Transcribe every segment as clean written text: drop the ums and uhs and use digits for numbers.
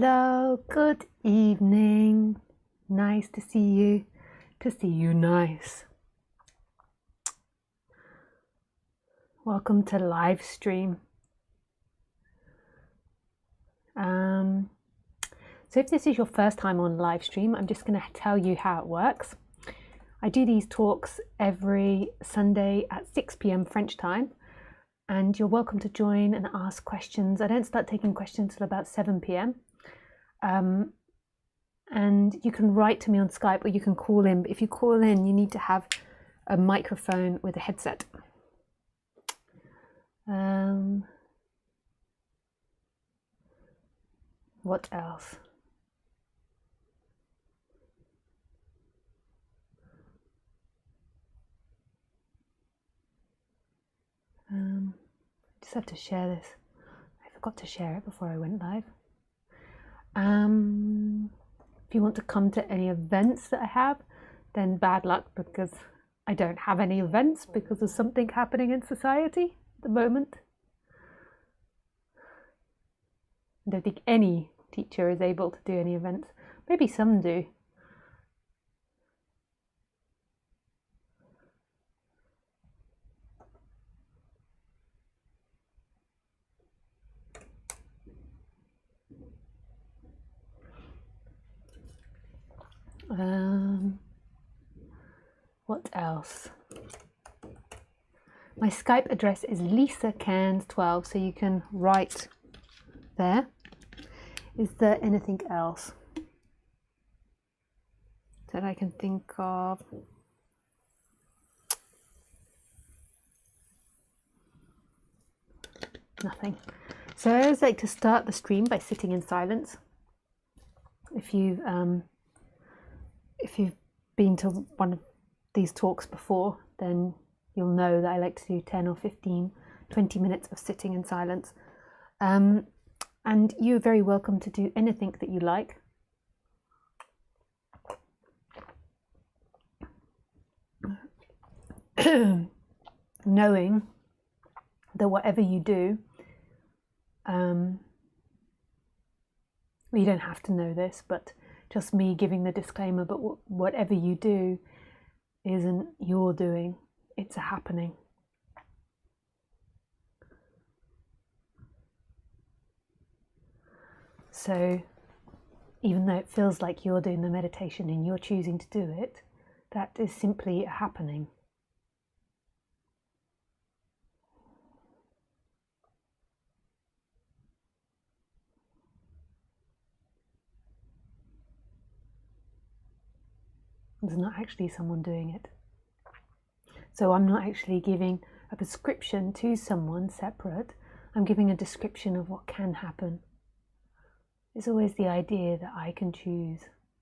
Hello, good evening. Nice to see you. To see you nice. Welcome to live stream. So if this is your first time on live stream, I'm just going to tell you how it works. I do these talks every Sunday at 6 p.m. French time, and you're welcome to join and ask questions. I don't start taking questions till about 7 p.m. And you can write to me on Skype or you can call in. But if you call in, you need to have a microphone with a headset. What else? Just have to share this. I forgot to share it before I went live. If you want to come to any events that I have, then bad luck, because I don't have any events because of something happening in society at the moment. I don't think any teacher is able to do any events. Maybe some do. What else? My Skype address is Lisa Cairns 12, so you can write there. Is there anything else that I can think of? Nothing. So I always like to start the stream by sitting in silence. If you've been to one of these talks before, then you'll know that I like to do 10 or 15, 20 minutes of sitting in silence. And you're very welcome to do anything that you like. Knowing that whatever you do, you don't have to know this, but just me giving the disclaimer, but whatever you do isn't your doing, it's a happening. So even though it feels like you're doing the meditation and you're choosing to do it, that is simply a happening. There's not actually someone doing it. So I'm not actually giving a prescription to someone separate. I'm giving a description of what can happen. It's always the idea that I can choose,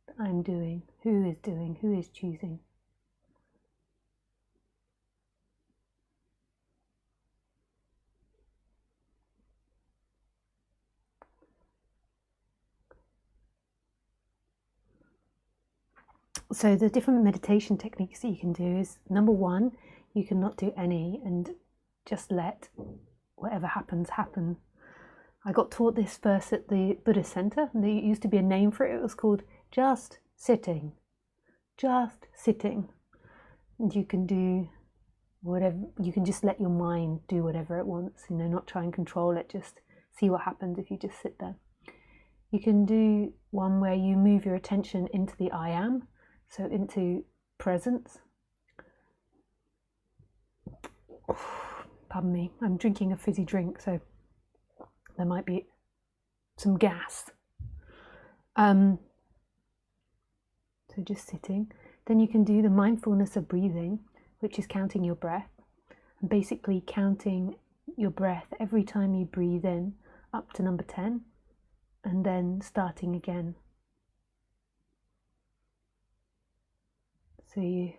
that I'm doing, who is choosing. So the different meditation techniques that you can do is, number one, you can not do any and just let whatever happens happen. I got taught this first at the Buddhist Center, and there used to be a name for it. It was called just sitting. Just sitting. And you can do whatever, you can just let your mind do whatever it wants, not try and control it, just see what happens if you just sit there. You can do one where you move your attention into the I am, so into presence. Pardon me, I'm drinking a fizzy drink, so there might be some gas. So just sitting. Then you can do the mindfulness of breathing, which is counting your breath, and basically counting your breath every time you breathe in up to number 10, and then starting again. So you,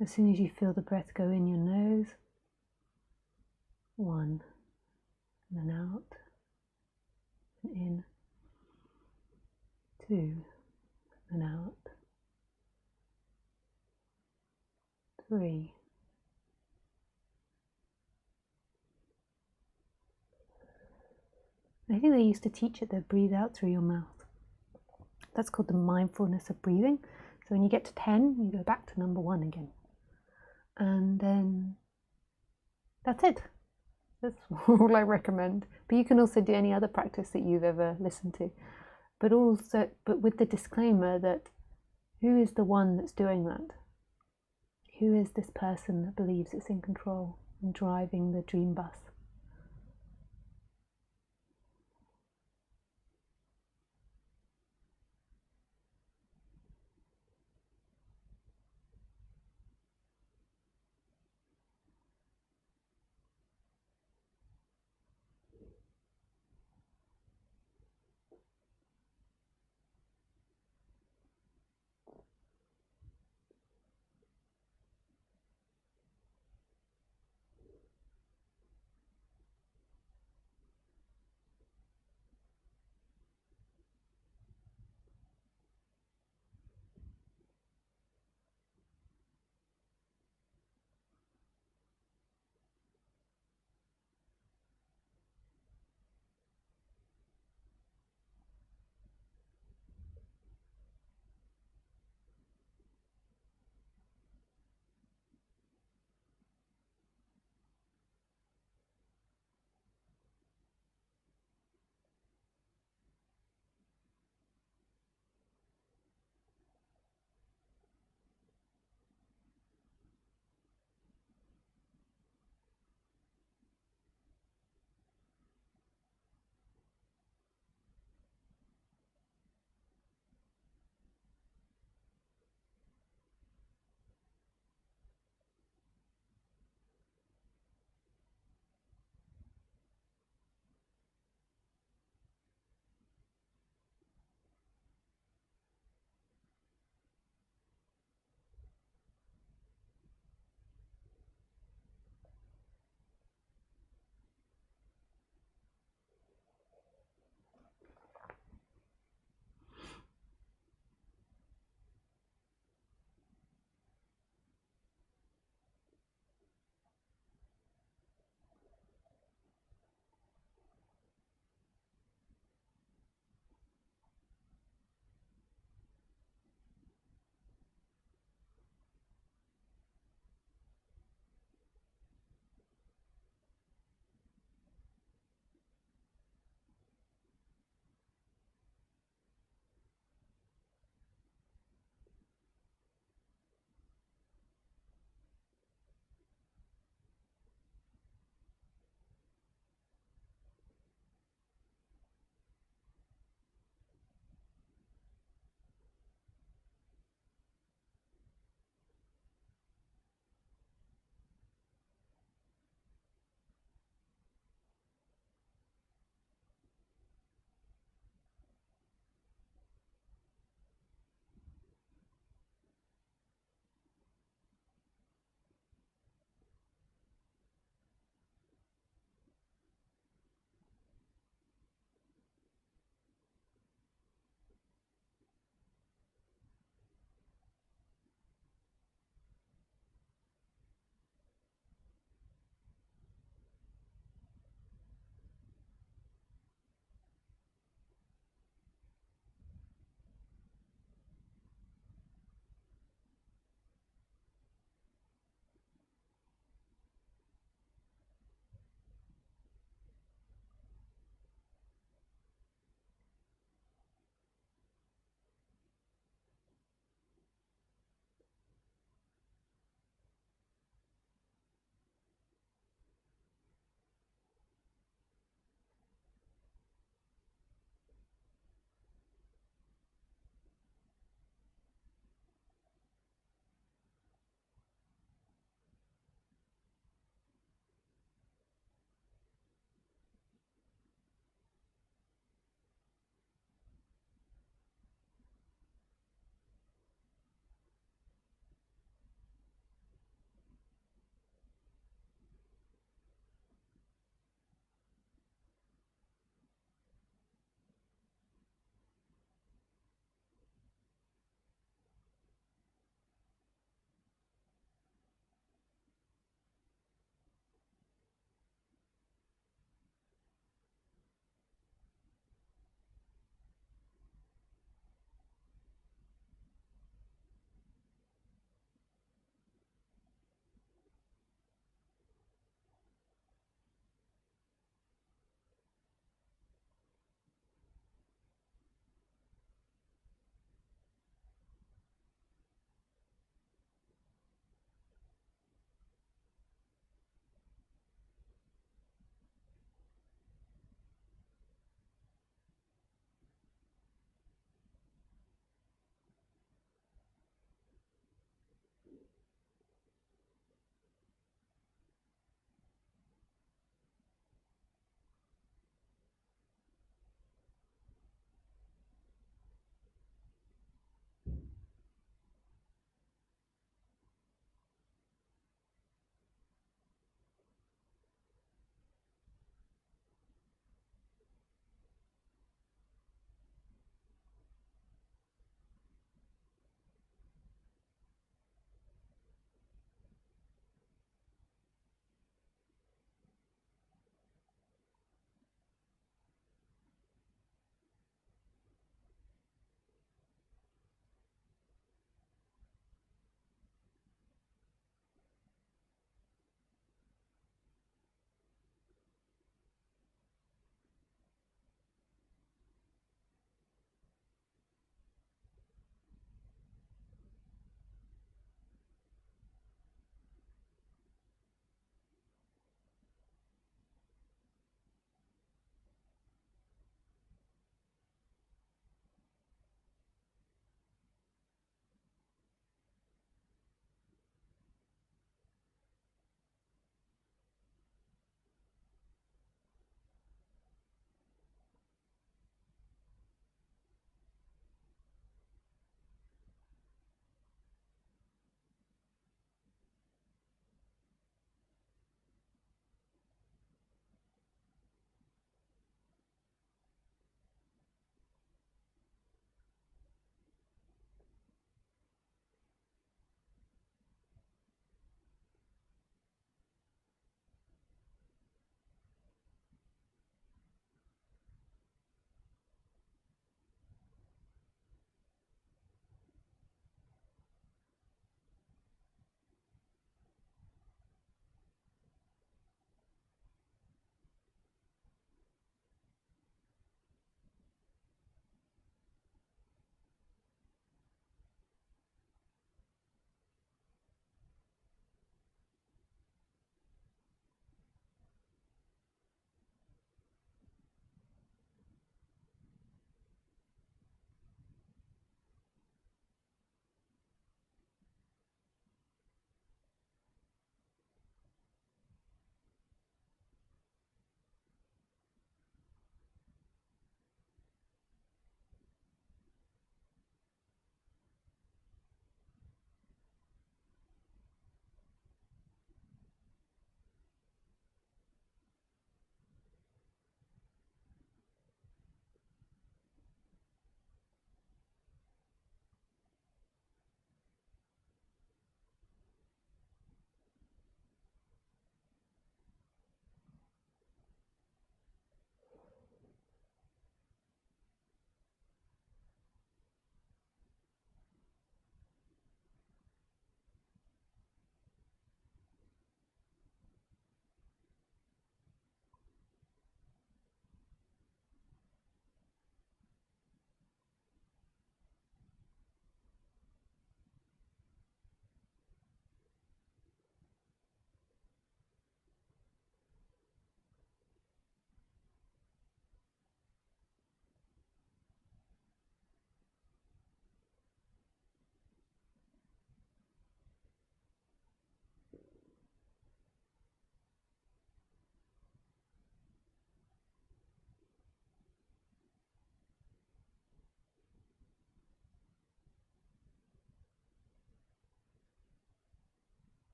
as soon as you feel the breath go in your nose, 1, and then out, and in, 2, and out, 3, 4, I think they used to teach it to breathe out through your mouth. That's called the mindfulness of breathing. So when you get to 10, you go back to number 1 again. And then that's it. That's all I recommend. But you can also do any other practice that you've ever listened to. But with the disclaimer that who is the one that's doing that? Who is this person that believes it's in control and driving the dream bus?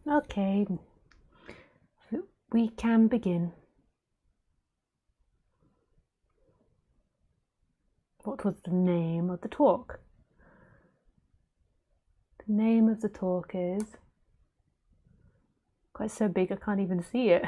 Okay, we can begin. What was the name of the talk? The name of the talk is quite so big I can't even see it.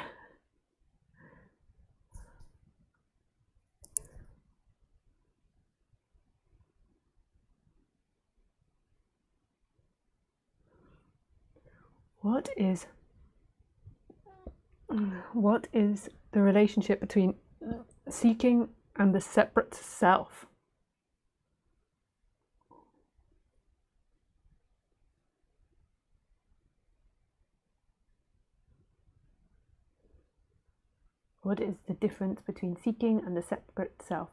What is the relationship between seeking and the separate self? What is the difference between seeking and the separate self?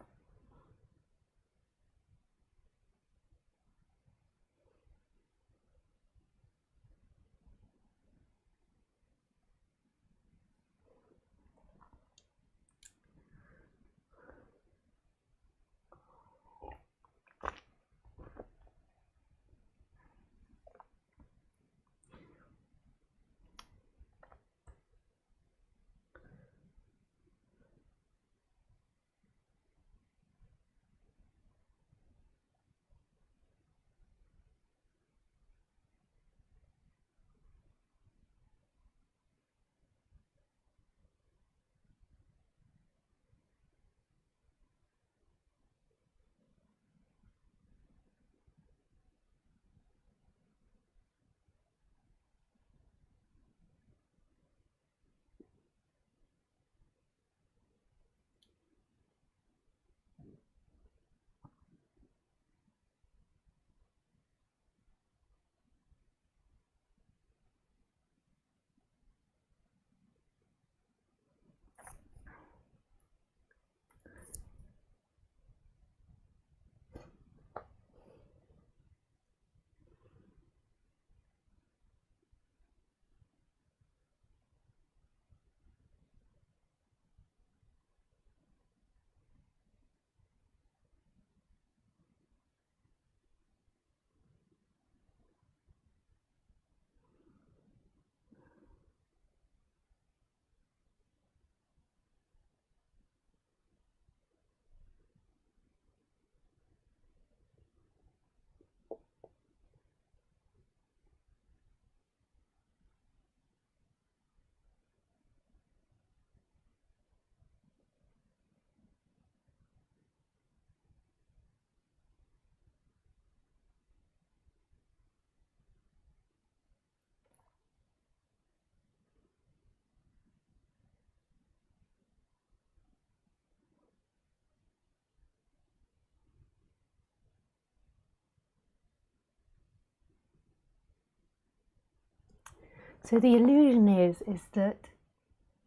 So the illusion is that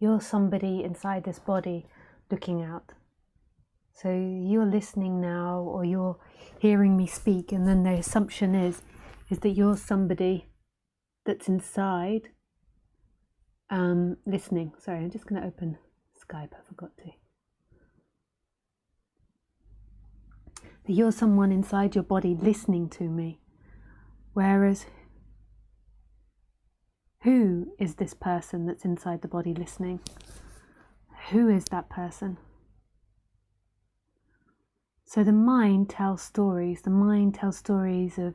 you're somebody inside this body looking out. So you're listening now, or you're hearing me speak, and then the assumption is that you're somebody that's inside listening. Sorry, I'm just going to open Skype, I forgot to. That you're someone inside your body listening to me. Whereas, who is this person that's inside the body listening? Who is that person? So the mind tells stories. The mind tells stories of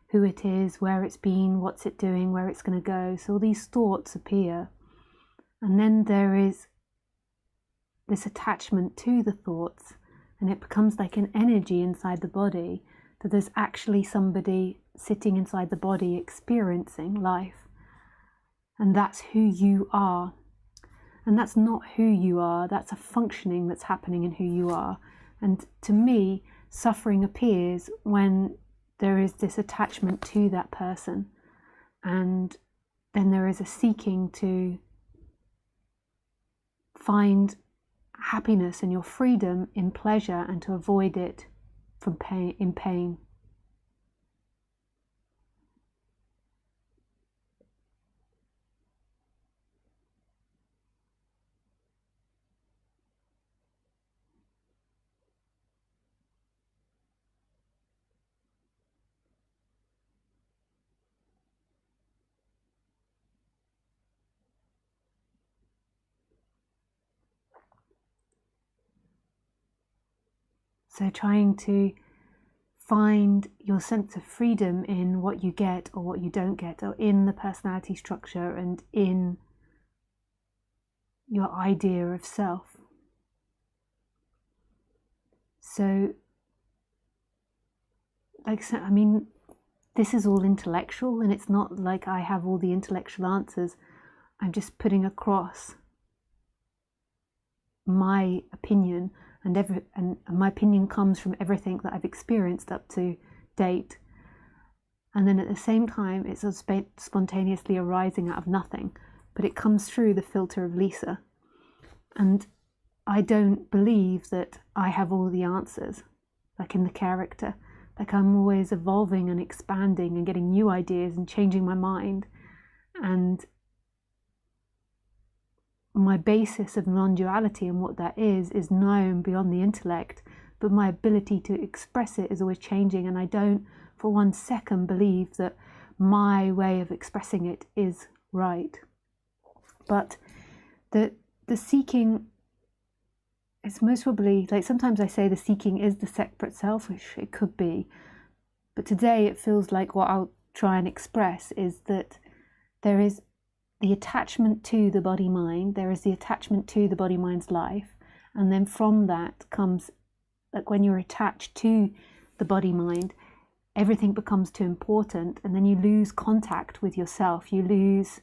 who it is, where it's been, what's it doing, where it's going to go. So all these thoughts appear. And then there is this attachment to the thoughts, and it becomes like an energy inside the body, that there's actually somebody sitting inside the body experiencing life. And that's who you are. And that's not who you are, that's a functioning that's happening in who you are. And to me, suffering appears when there is this attachment to that person. And then there is a seeking to find happiness and your freedom in pleasure, and to avoid it from in pain. So trying to find your sense of freedom in what you get or what you don't get, or in the personality structure and in your idea of self. So, I mean, this is all intellectual, and it's not like I have all the intellectual answers. I'm just putting across my opinion, and my opinion comes from everything that I've experienced up to date. And then at the same time, it's spontaneously arising out of nothing, but it comes through the filter of Lisa. And I don't believe that I have all the answers, like in the character. Like I'm always evolving and expanding and getting new ideas and changing my mind. And my basis of non-duality and what that is known beyond the intellect, but my ability to express it is always changing, and I don't for 1 second believe that my way of expressing it is right. But the seeking is most probably, like sometimes I say the seeking is the separate self, which it could be, but today it feels like what I'll try and express is that there is the attachment to the body-mind, there is the attachment to the body-mind's life, and then from that comes, like when you're attached to the body-mind, everything becomes too important, and then you lose contact with yourself, you lose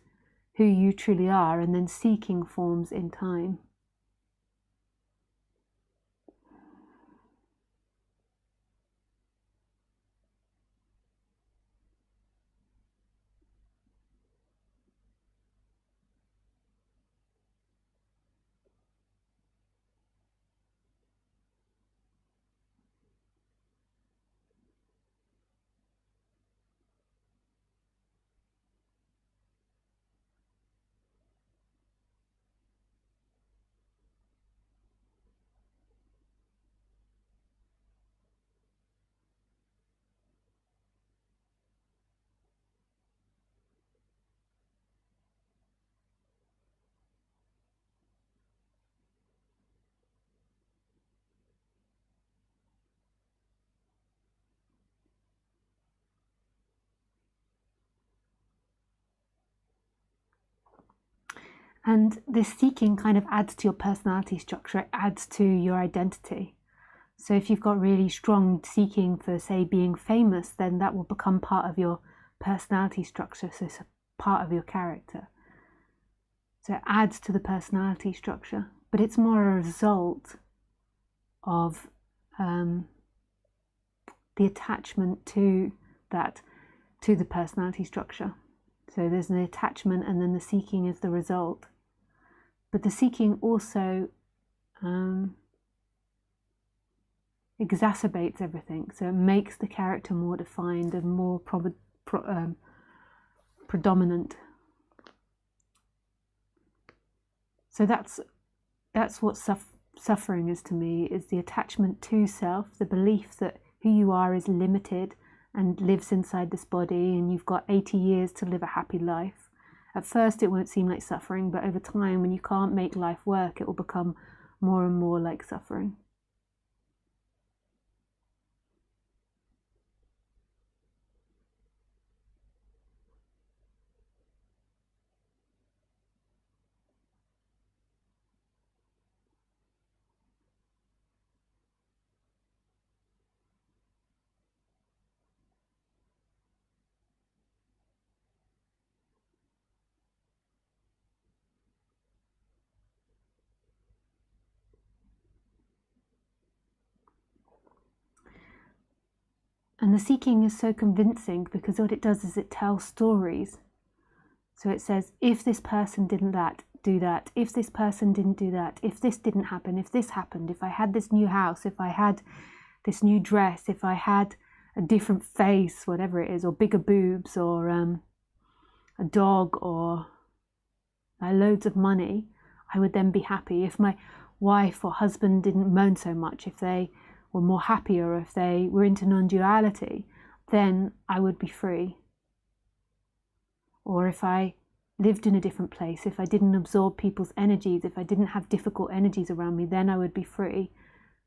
who you truly are, and then seeking forms in time. And this seeking kind of adds to your personality structure, it adds to your identity. So if you've got really strong seeking for, say, being famous, then that will become part of your personality structure, so it's a part of your character. So it adds to the personality structure, but it's more a result of the attachment to that, to the personality structure. So there's an attachment, and then the seeking is the result. But the seeking also exacerbates everything. So it makes the character more defined and more predominant. So that's what suffering is to me, is the attachment to self, the belief that who you are is limited and lives inside this body, and you've got 80 years to live a happy life. At first it won't seem like suffering, but over time, when you can't make life work, it will become more and more like suffering. And the seeking is so convincing because what it does is it tells stories. So it says, if this person didn't do that, if this person didn't do that, if this didn't happen, if this happened, if I had this new house, if I had this new dress, if I had a different face, whatever it is, or bigger boobs, or a dog, or loads of money, I would then be happy. If my wife or husband didn't moan so much, if they were more happier, or if they were into non-duality, then I would be free. Or if I lived in a different place, if I didn't absorb people's energies, if I didn't have difficult energies around me, then I would be free.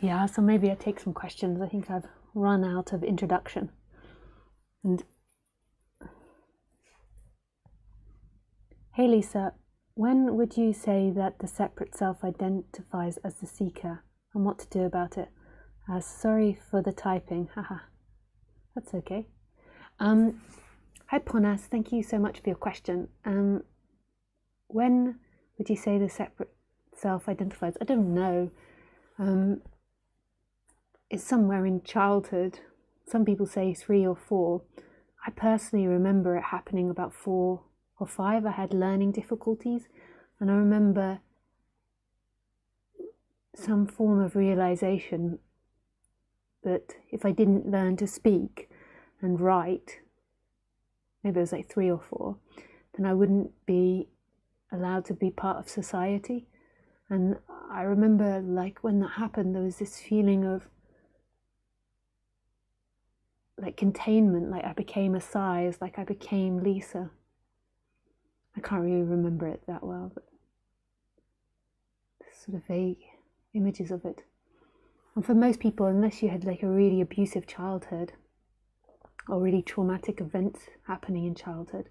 Yeah, so maybe I take some questions. I think I've run out of introduction. And hey Lisa, when would you say that the separate self identifies as the seeker, and what to do about it? Sorry for the typing, haha. That's okay. Hi Ponas, thank you so much for your question. When would you say the separate self identifies? I don't know. It's somewhere in childhood. Some people say 3 or 4. I personally remember it happening about 4 or 5. I had learning difficulties, and I remember some form of realization that if I didn't learn to speak and write, maybe it was like 3 or 4, then I wouldn't be allowed to be part of society. And I remember, like, when that happened, there was this feeling of like containment, like I became a size, like I became Lisa. I can't really remember it that well, but sort of vague images of it. And for most people, unless you had like a really abusive childhood or really traumatic events happening in childhood,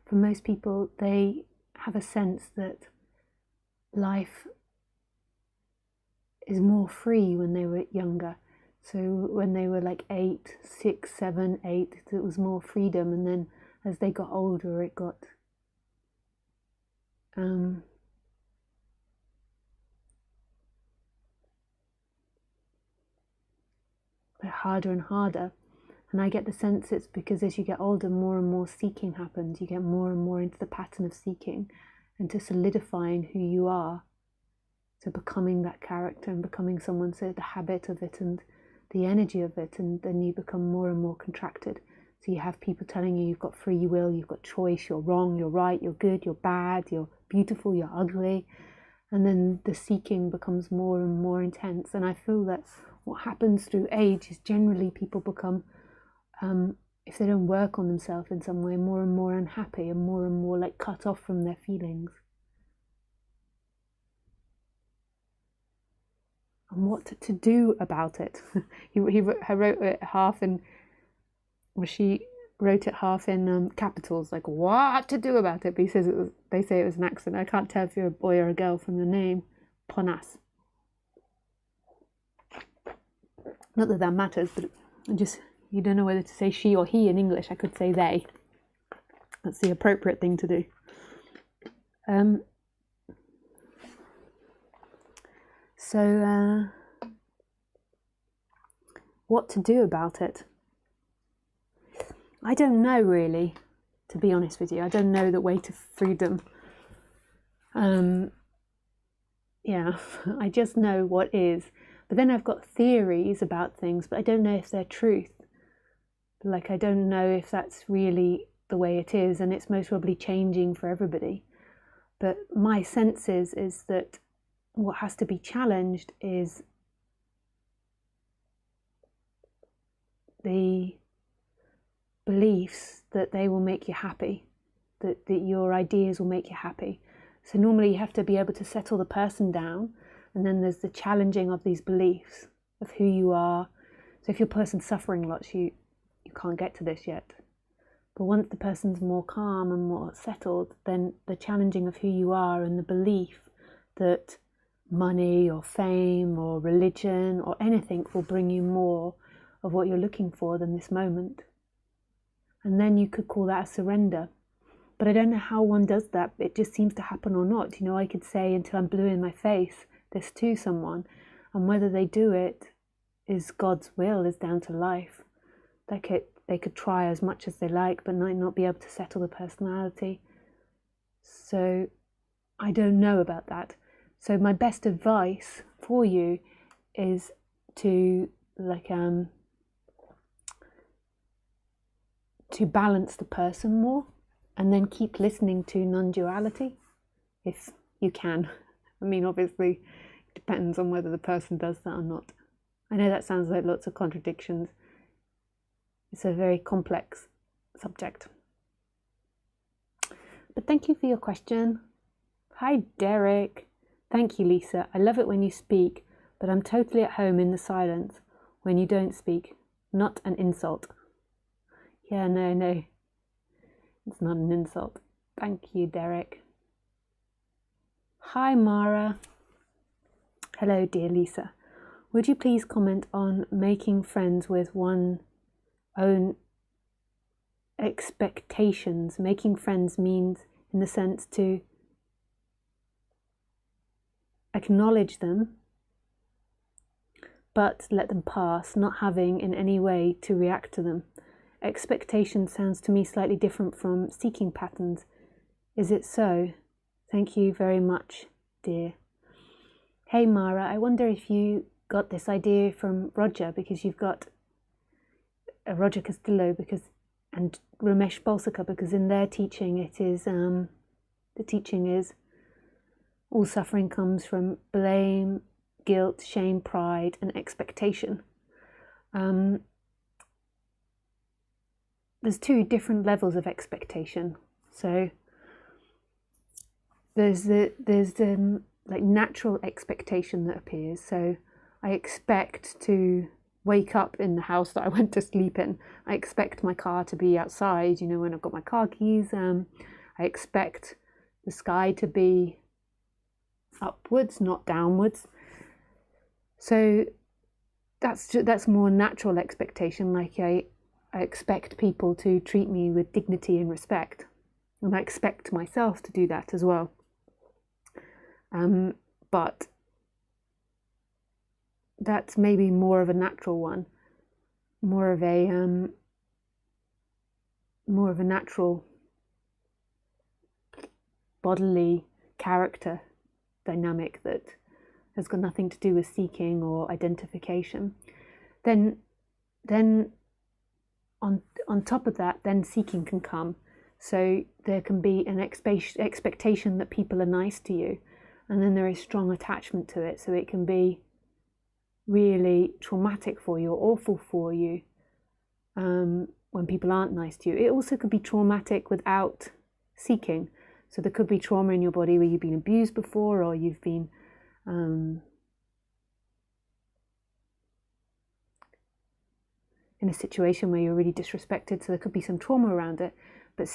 for most people, they have a sense that life is more free when they were younger. So when they were like 8, 6, 7, 8, it was more freedom. And then as they got older, it got harder and harder. And I get the sense it's because as you get older, more and more seeking happens. You get more and more into the pattern of seeking and to solidifying who you are. So becoming that character and becoming someone, so the habit of it and the energy of it, and then you become more and more contracted. So you have people telling you you've got free will, you've got choice, you're wrong, you're right, you're good, you're bad, you're beautiful, you're ugly. And then the seeking becomes more and more intense. And I feel that what happens through age is generally people become, if they don't work on themselves in some way, more and more unhappy and more like cut off from their feelings. And what to do about it. He wrote it half in, well, she wrote it half in capitals, like what to do about it. But he says it was, they say it was an accident. I can't tell if you're a boy or a girl from the name, Ponas. Not that that matters, but just, you don't know whether to say she or he in English. I could say they. That's the appropriate thing to do. So what to do about it? I don't know really, to be honest with you. I don't know the way to freedom. Yeah, I just know what is. But then I've got theories about things, but I don't know if they're truth. Like, I don't know if that's really the way it is, and it's most probably changing for everybody. But my sense is that what has to be challenged is the beliefs that they will make you happy, that your ideas will make you happy. So normally you have to be able to settle the person down, and then there's the challenging of these beliefs of who you are. So if your person's suffering lots, you can't get to this yet. But once the person's more calm and more settled, then the challenging of who you are and the belief that money or fame or religion or anything will bring you more of what you're looking for than this moment. And then you could call that a surrender. But I don't know how one does that. It just seems to happen or not. You know, I could say until I'm blue in my face this to someone, and whether they do it is God's will, is down to life. They could try as much as they like, but might not be able to settle the personality. So I don't know about that. So my best advice for you is to to balance the person more, and then keep listening to non-duality if you can. I mean, obviously it depends on whether the person does that or not. I know that sounds like lots of contradictions. It's a very complex subject. But thank you for your question. Hi, Derek. Thank you, Lisa. I love it when you speak. but I'm totally at home in the silence when you don't speak. Not an insult. Yeah, no. It's not an insult. Thank you, Derek. Hi, Mara. Hello, dear Lisa. Would you please comment on making friends with one's own expectations? Making friends means, in the sense, to acknowledge them, but let them pass, not having in any way to react to them. Expectation sounds to me slightly different from seeking patterns. Is it so? Thank you very much, dear. Hey Mara, I wonder if you got this idea from Roger, because you've got Roger Castillo and Ramesh Balsakar, because in their teaching it is the teaching is all suffering comes from blame, guilt, shame, pride, and expectation. There's two different levels of expectation. So there's the like natural expectation that appears. So I expect to wake up in the house that I went to sleep in. I expect my car to be outside, when I've got my car keys. I expect the sky to be upwards, not downwards. So that's more natural expectation. Like I expect people to treat me with dignity and respect, and I expect myself to do that as well. But that's maybe more of a natural one, more of a natural bodily character dynamic that has got nothing to do with seeking or identification. Then on top of that, then seeking can come. So there can be an expectation that people are nice to you, and then there is strong attachment to it. So it can be really traumatic for you or awful for you when people aren't nice to you. It also could be traumatic without seeking. So there could be trauma in your body where you've been abused before, or you've been in a situation where you're really disrespected. So there could be some trauma around it. But the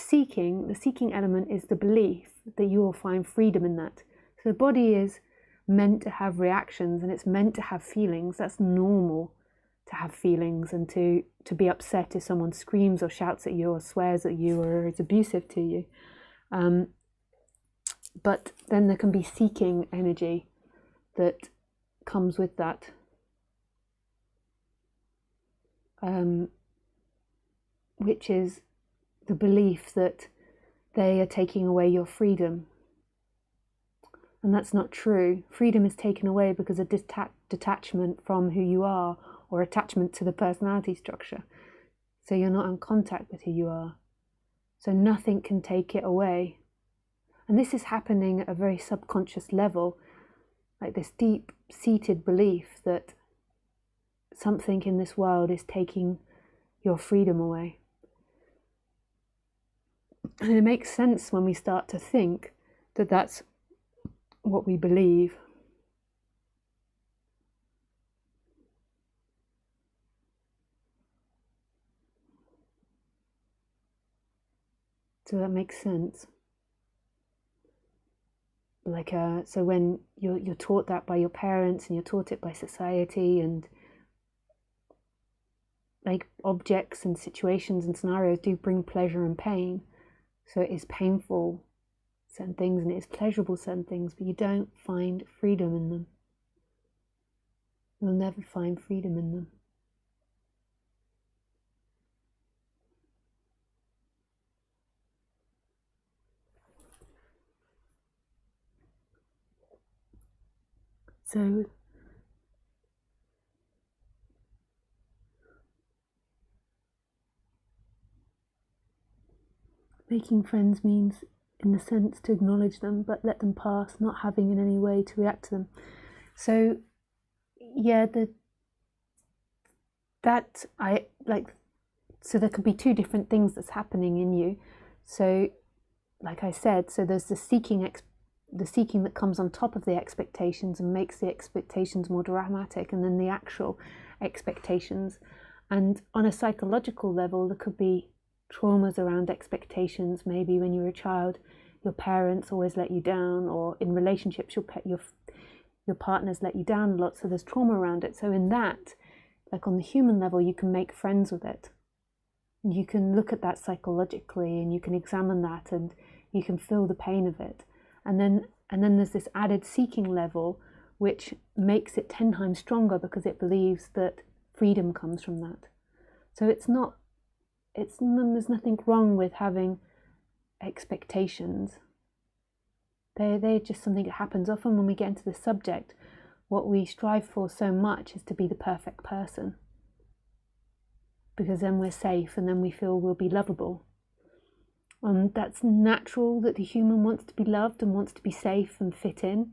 seeking element is the belief that you will find freedom in that. So the body is meant to have reactions, and it's meant to have feelings. That's normal to have feelings and to be upset if someone screams or shouts at you or swears at you or is abusive to you. But then there can be seeking energy that comes with that. Which is the belief that they are taking away your freedom. And that's not true. Freedom is taken away because of detachment from who you are, or attachment to the personality structure. So you're not in contact with who you are. So nothing can take it away. And this is happening at a very subconscious level, like this deep-seated belief that something in this world is taking your freedom away. And it makes sense when we start to think that that's what we believe. So that makes sense. Like so when you're taught that by your parents, and you're taught it by society, and like objects and situations and scenarios do bring pleasure and pain. So it is painful, certain things, and it is pleasurable, certain things, but you don't find freedom in them. You'll never find freedom in them. So making friends means, in a sense, to acknowledge them, but let them pass, not having in any way to react to them. So yeah, so there could be two different things that's happening in you. So like I said, so there's the seeking the seeking that comes on top of the expectations and makes the expectations more dramatic, and then the actual expectations. And on a psychological level, there could be traumas around expectations. Maybe when you were a child, your parents always let you down, or in relationships, your partners let you down a lot, so there's trauma around it. So in that, like on the human level, you can make friends with it. You can look at that psychologically, and you can examine that, and you can feel the pain of it. And then there's this added seeking level, which makes it 10 times stronger because it believes that freedom comes from that. So there's nothing wrong with having expectations. They're just something that happens. Often when we get into this subject, what we strive for so much is to be the perfect person, because then we're safe and then we feel we'll be lovable. That's natural, that the human wants to be loved and wants to be safe and fit in,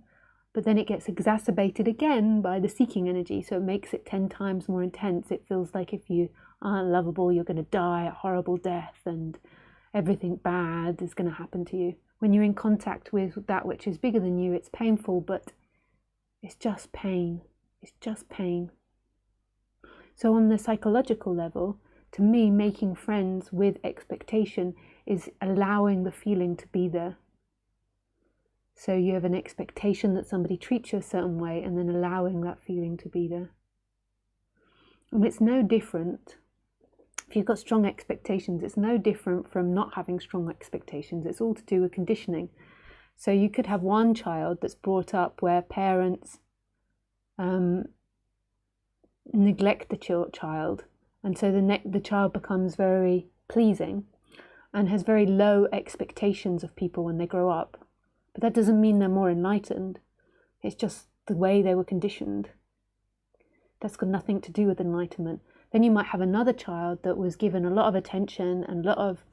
but then it gets exacerbated again by the seeking energy, so it makes it 10 times more intense. It feels like if you aren't lovable, you're going to die a horrible death and everything bad is going to happen to you. When you're in contact with that which is bigger than you, it's painful, but it's just pain. It's just pain. So on the psychological level, to me, making friends with expectation is allowing the feeling to be there. So you have an expectation that somebody treats you a certain way, and then allowing that feeling to be there. And it's no different. If you've got strong expectations, it's no different from not having strong expectations. It's all to do with conditioning. So you could have one child that's brought up where parents neglect the child, and so the child becomes very pleasing and has very low expectations of people when they grow up. But that doesn't mean they're more enlightened. It's just the way they were conditioned. That's got nothing to do with enlightenment. Then you might have another child that was given a lot of attention and a lot of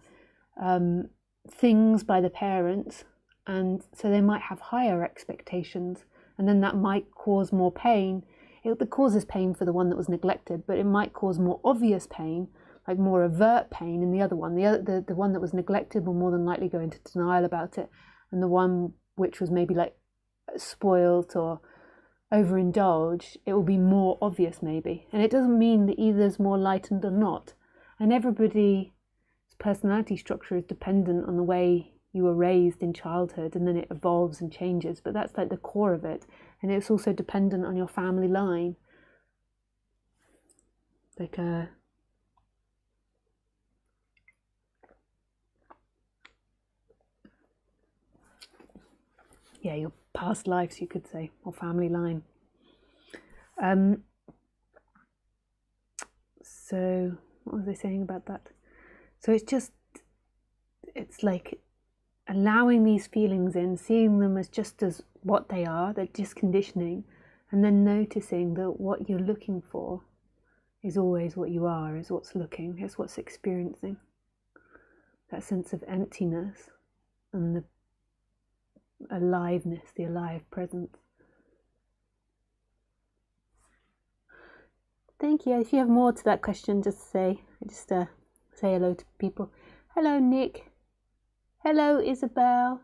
things by the parents, and so they might have higher expectations, and then that might cause more pain. It causes pain for the one that was neglected, but it might cause more obvious pain, like more overt pain in the other one. The one that was neglected will more than likely go into denial about it, and the one which was maybe like spoilt or overindulged, it will be more obvious maybe. And it doesn't mean that either's more lightened or not. And everybody's personality structure is dependent on the way you were raised in childhood, and then it evolves and changes, but that's like the core of it. And it's also dependent on your family line. Like your past lives, you could say, or family line. So what was I saying about that? So it's like allowing these feelings in, seeing them as just as what they are, they're just conditioning, and then noticing that what you're looking for is always what you are, is what's looking, is what's experiencing. That sense of emptiness and the aliveness, the alive presence. Thank you. If you have more to that question, just say hello to people. Hello, Nick. Hello, Isabel.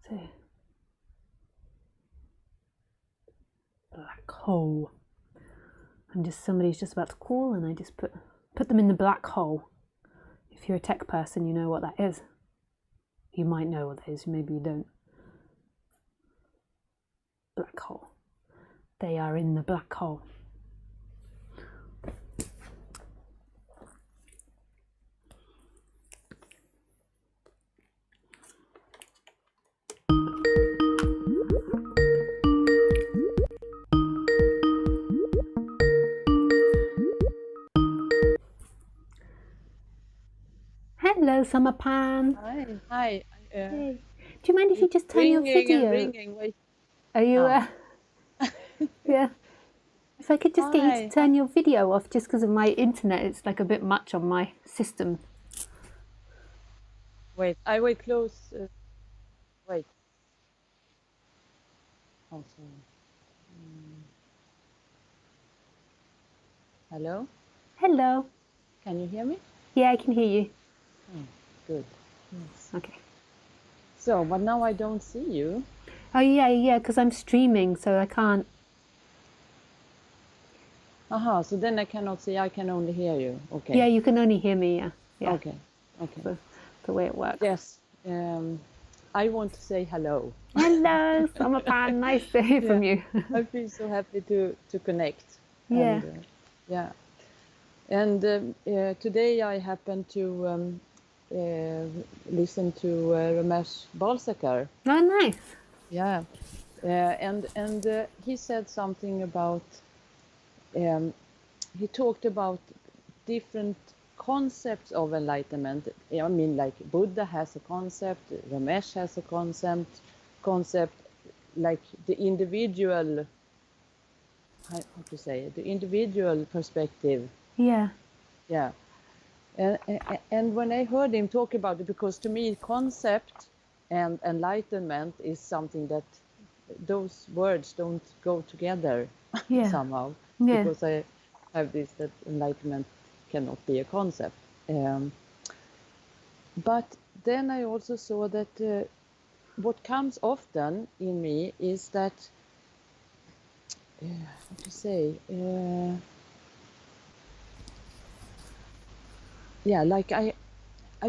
So, black hole. Somebody's just about to call, and I just put them in the black hole. If you're a tech person, you know what that is. You might know what that is, maybe you don't. Black hole. They are in the black hole. Hello, Summerpan. Hi. Hey. Do you mind if you It's just turn your ringing and video? ringing. Wait. Are you, Ah. yeah. If I could just get you to Hi. turn your video off just because of my internet, it's like a bit much on my system. Wait. I will close. Wait. Oh, sorry. Hello. Hello. Can you hear me? Yeah, I can hear you. Oh, good. Yes. Okay. So, but now I don't see you. Oh, yeah, because I'm streaming, so I can't. Aha. So then I cannot see. I can only hear you. Okay. Yeah, you can only hear me, yeah. Okay. Okay. So, the way it works. Yes. I want to say hello. Hello, Summerpan. Nice to hear from you. I feel so happy to connect. Yeah. And, yeah. And today I happened to listen to Ramesh Balsekar. Oh, nice. Yeah, and he said something about. He talked about different concepts of enlightenment. I mean, like Buddha has a concept, Ramesh has a concept, like the individual. How to say it? The individual perspective. Yeah. Yeah. And when I heard him talk about it, because to me, concept and enlightenment is something that those words don't go together Yeah. somehow. Yeah. Because I have this that enlightenment cannot be a concept. But then I also saw that what comes often in me is that, how to say, yeah, like I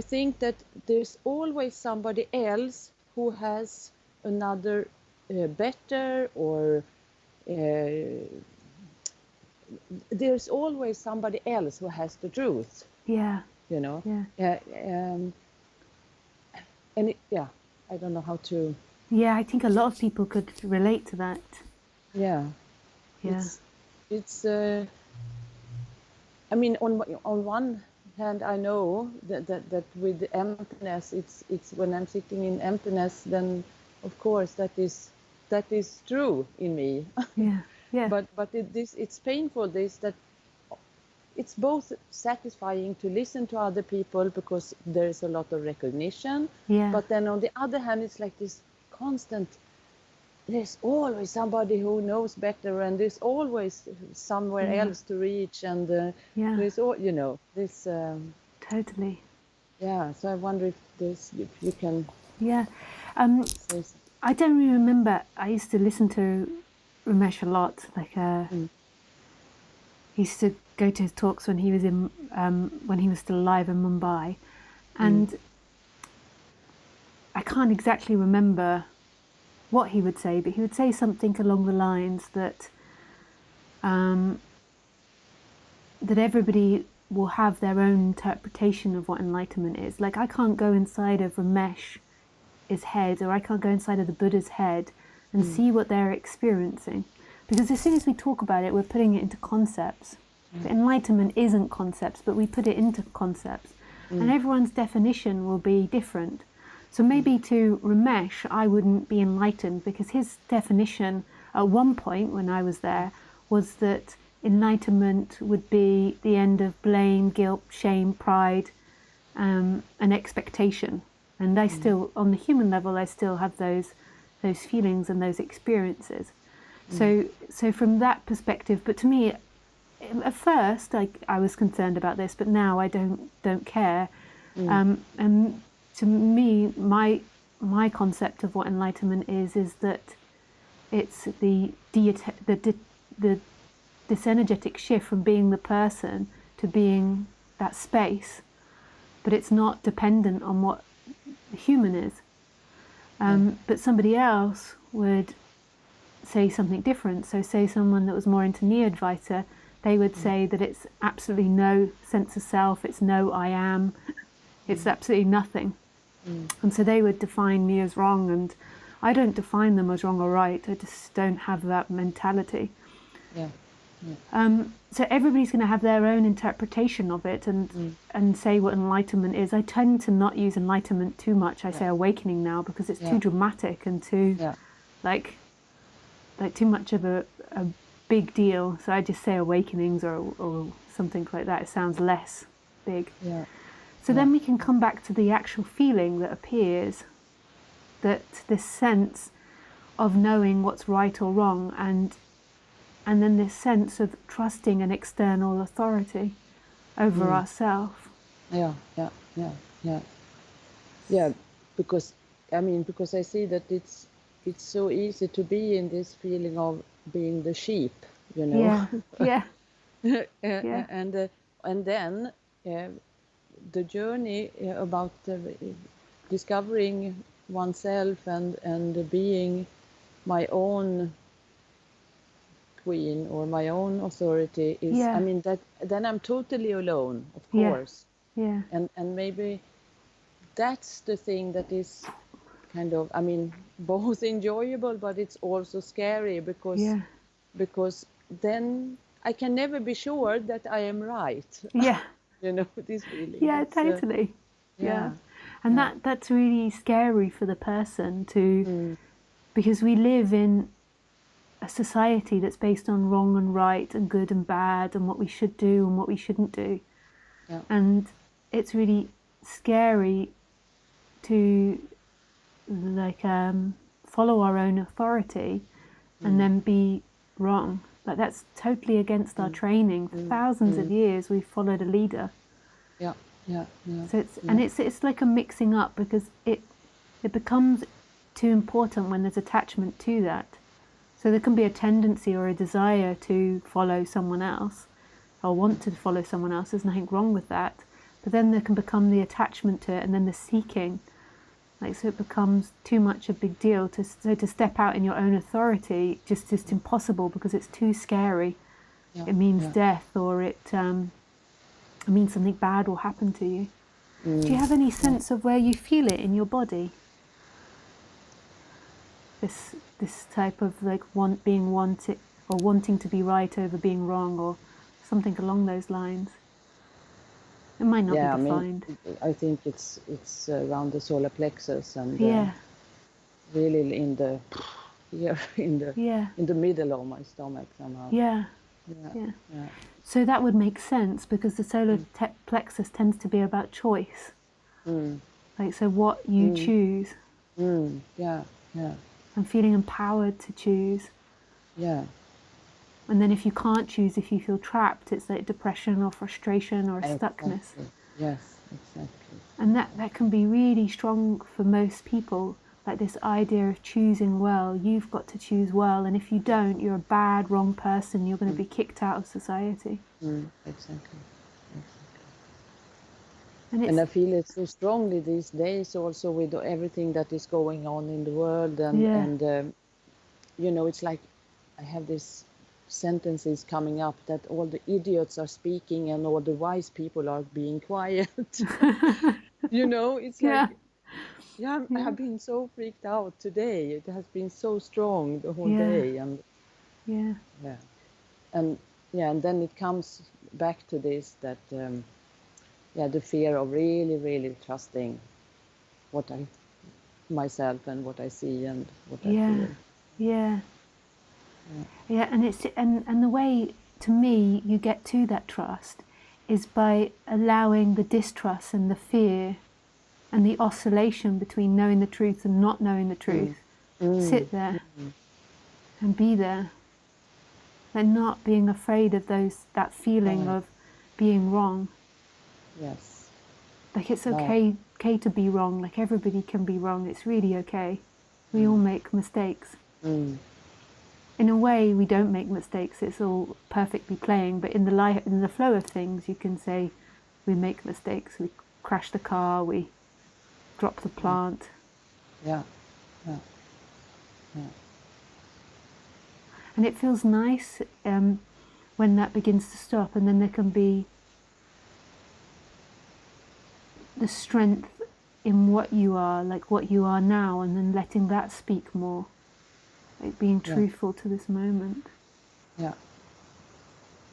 think that there's always somebody else who has another better or there's always somebody else who has the truth, Yeah. you know. Yeah. And yeah, I don't know how to. Yeah, I think a lot of people could relate to that. Yeah. Yeah. It's. I mean, on one hand, I know that with the emptiness, it's when I'm sitting in emptiness, then of course that is true in me. Yeah. Yeah. But it's painful. This that it's both satisfying to listen to other people because there is a lot of recognition. Yeah. But then on the other hand, it's like this constant. There's always somebody who knows better, and there's always somewhere else to reach, and Yeah. there's all this. Totally. Yeah, so I wonder if you can. Yeah. Say I don't really remember. I used to listen to Ramesh a lot. Like, he used to go to his talks when he was when he was still alive in Mumbai, and I can't exactly remember what he would say, but he would say something along the lines that that everybody will have their own interpretation of what enlightenment is. Like, I can't go inside of Ramesh's head, or I can't go inside of the Buddha's head and see what they're experiencing, because as soon as we talk about it, we're putting it into concepts. But enlightenment isn't concepts, but we put it into concepts, and everyone's definition will be different. So maybe to Ramesh, I wouldn't be enlightened, because his definition at one point when I was there was that enlightenment would be the end of blame, guilt, shame, pride, and expectation. And I still, on the human level, I still have those feelings and those experiences. So from that perspective, but to me, at first, I was concerned about this, but now I don't care. And to me, my concept of what enlightenment is that it's this energetic shift from being the person to being that space, but it's not dependent on what the human is. But somebody else would say something different. So say someone that was more into Neo-Advaita, they would say that it's absolutely no sense of self, it's no I am, it's absolutely nothing. And so they would define me as wrong, and I don't define them as wrong or right, I just don't have that mentality. Yeah. So everybody's going to have their own interpretation of it and say what enlightenment is. I tend to not use enlightenment too much. I say awakening now because it's too dramatic and too like too much of a big deal. So I just say awakenings or something like that. It sounds less big. So then we can come back to the actual feeling that appears, that this sense of knowing what's right or wrong, and then this sense of trusting an external authority over ourselves. Because because I see that it's so easy to be in this feeling of being the sheep, you know. And then the journey about discovering oneself and being my own queen or my own authority is that then I'm totally alone, of course. And maybe that's the thing that is kind of both enjoyable, but it's also scary because then I can never be sure that I am right. You know, this feeling. Totally. And that's really scary for the person to because we live in a society that's based on wrong and right and good and bad and what we should do and what we shouldn't do. And it's really scary to follow our own authority and then be wrong. Like that's totally against our training. For thousands of years we've followed a leader. So it's like a mixing up because it becomes too important when there's attachment to that. So there can be a tendency or a desire to follow someone else or want to follow someone else. There's nothing wrong with that. But then there can become the attachment to it and then the seeking. So it becomes too much a big deal. To step out in your own authority just is impossible because it's too scary. It means death or it means something bad will happen to you. Do you have any sense of where you feel it in your body? This type of being wanted or wanting to be right over being wrong or something along those lines. It might not be defined. I think it's around the solar plexus and really in the middle of my stomach somehow. So that would make sense because the solar plexus tends to be about choice. So what you choose. And feeling empowered to choose. And then if you can't choose, if you feel trapped, it's like depression or frustration or a stuckness. Yes, exactly. And that can be really strong for most people, like this idea of choosing well. You've got to choose well, and if you don't, you're a bad, wrong person. You're going to be kicked out of society. Exactly. And I feel it so strongly these days also with everything that is going on in the world and it's like I have these sentences coming up that all the idiots are speaking and all the wise people are being quiet. It's like I have been so freaked out today. It has been so strong the whole day and and then it comes back to this that the fear of really, really trusting myself and what I see and what I feel. And it's and the way to me you get to that trust is by allowing the distrust and the fear and the oscillation between knowing the truth and not knowing the truth. Sit there and be there. And not being afraid of that feeling of being wrong. Yes. Like it's okay to be wrong. Like everybody can be wrong. It's really okay. We all make mistakes. In a way, we don't make mistakes. It's all perfectly playing. But in the flow of things, you can say we make mistakes. We crash the car. We drop the plant. And it feels nice when that begins to stop, and then there can be the strength in what you are, like what you are now, and then letting that speak more, like being truthful to this moment.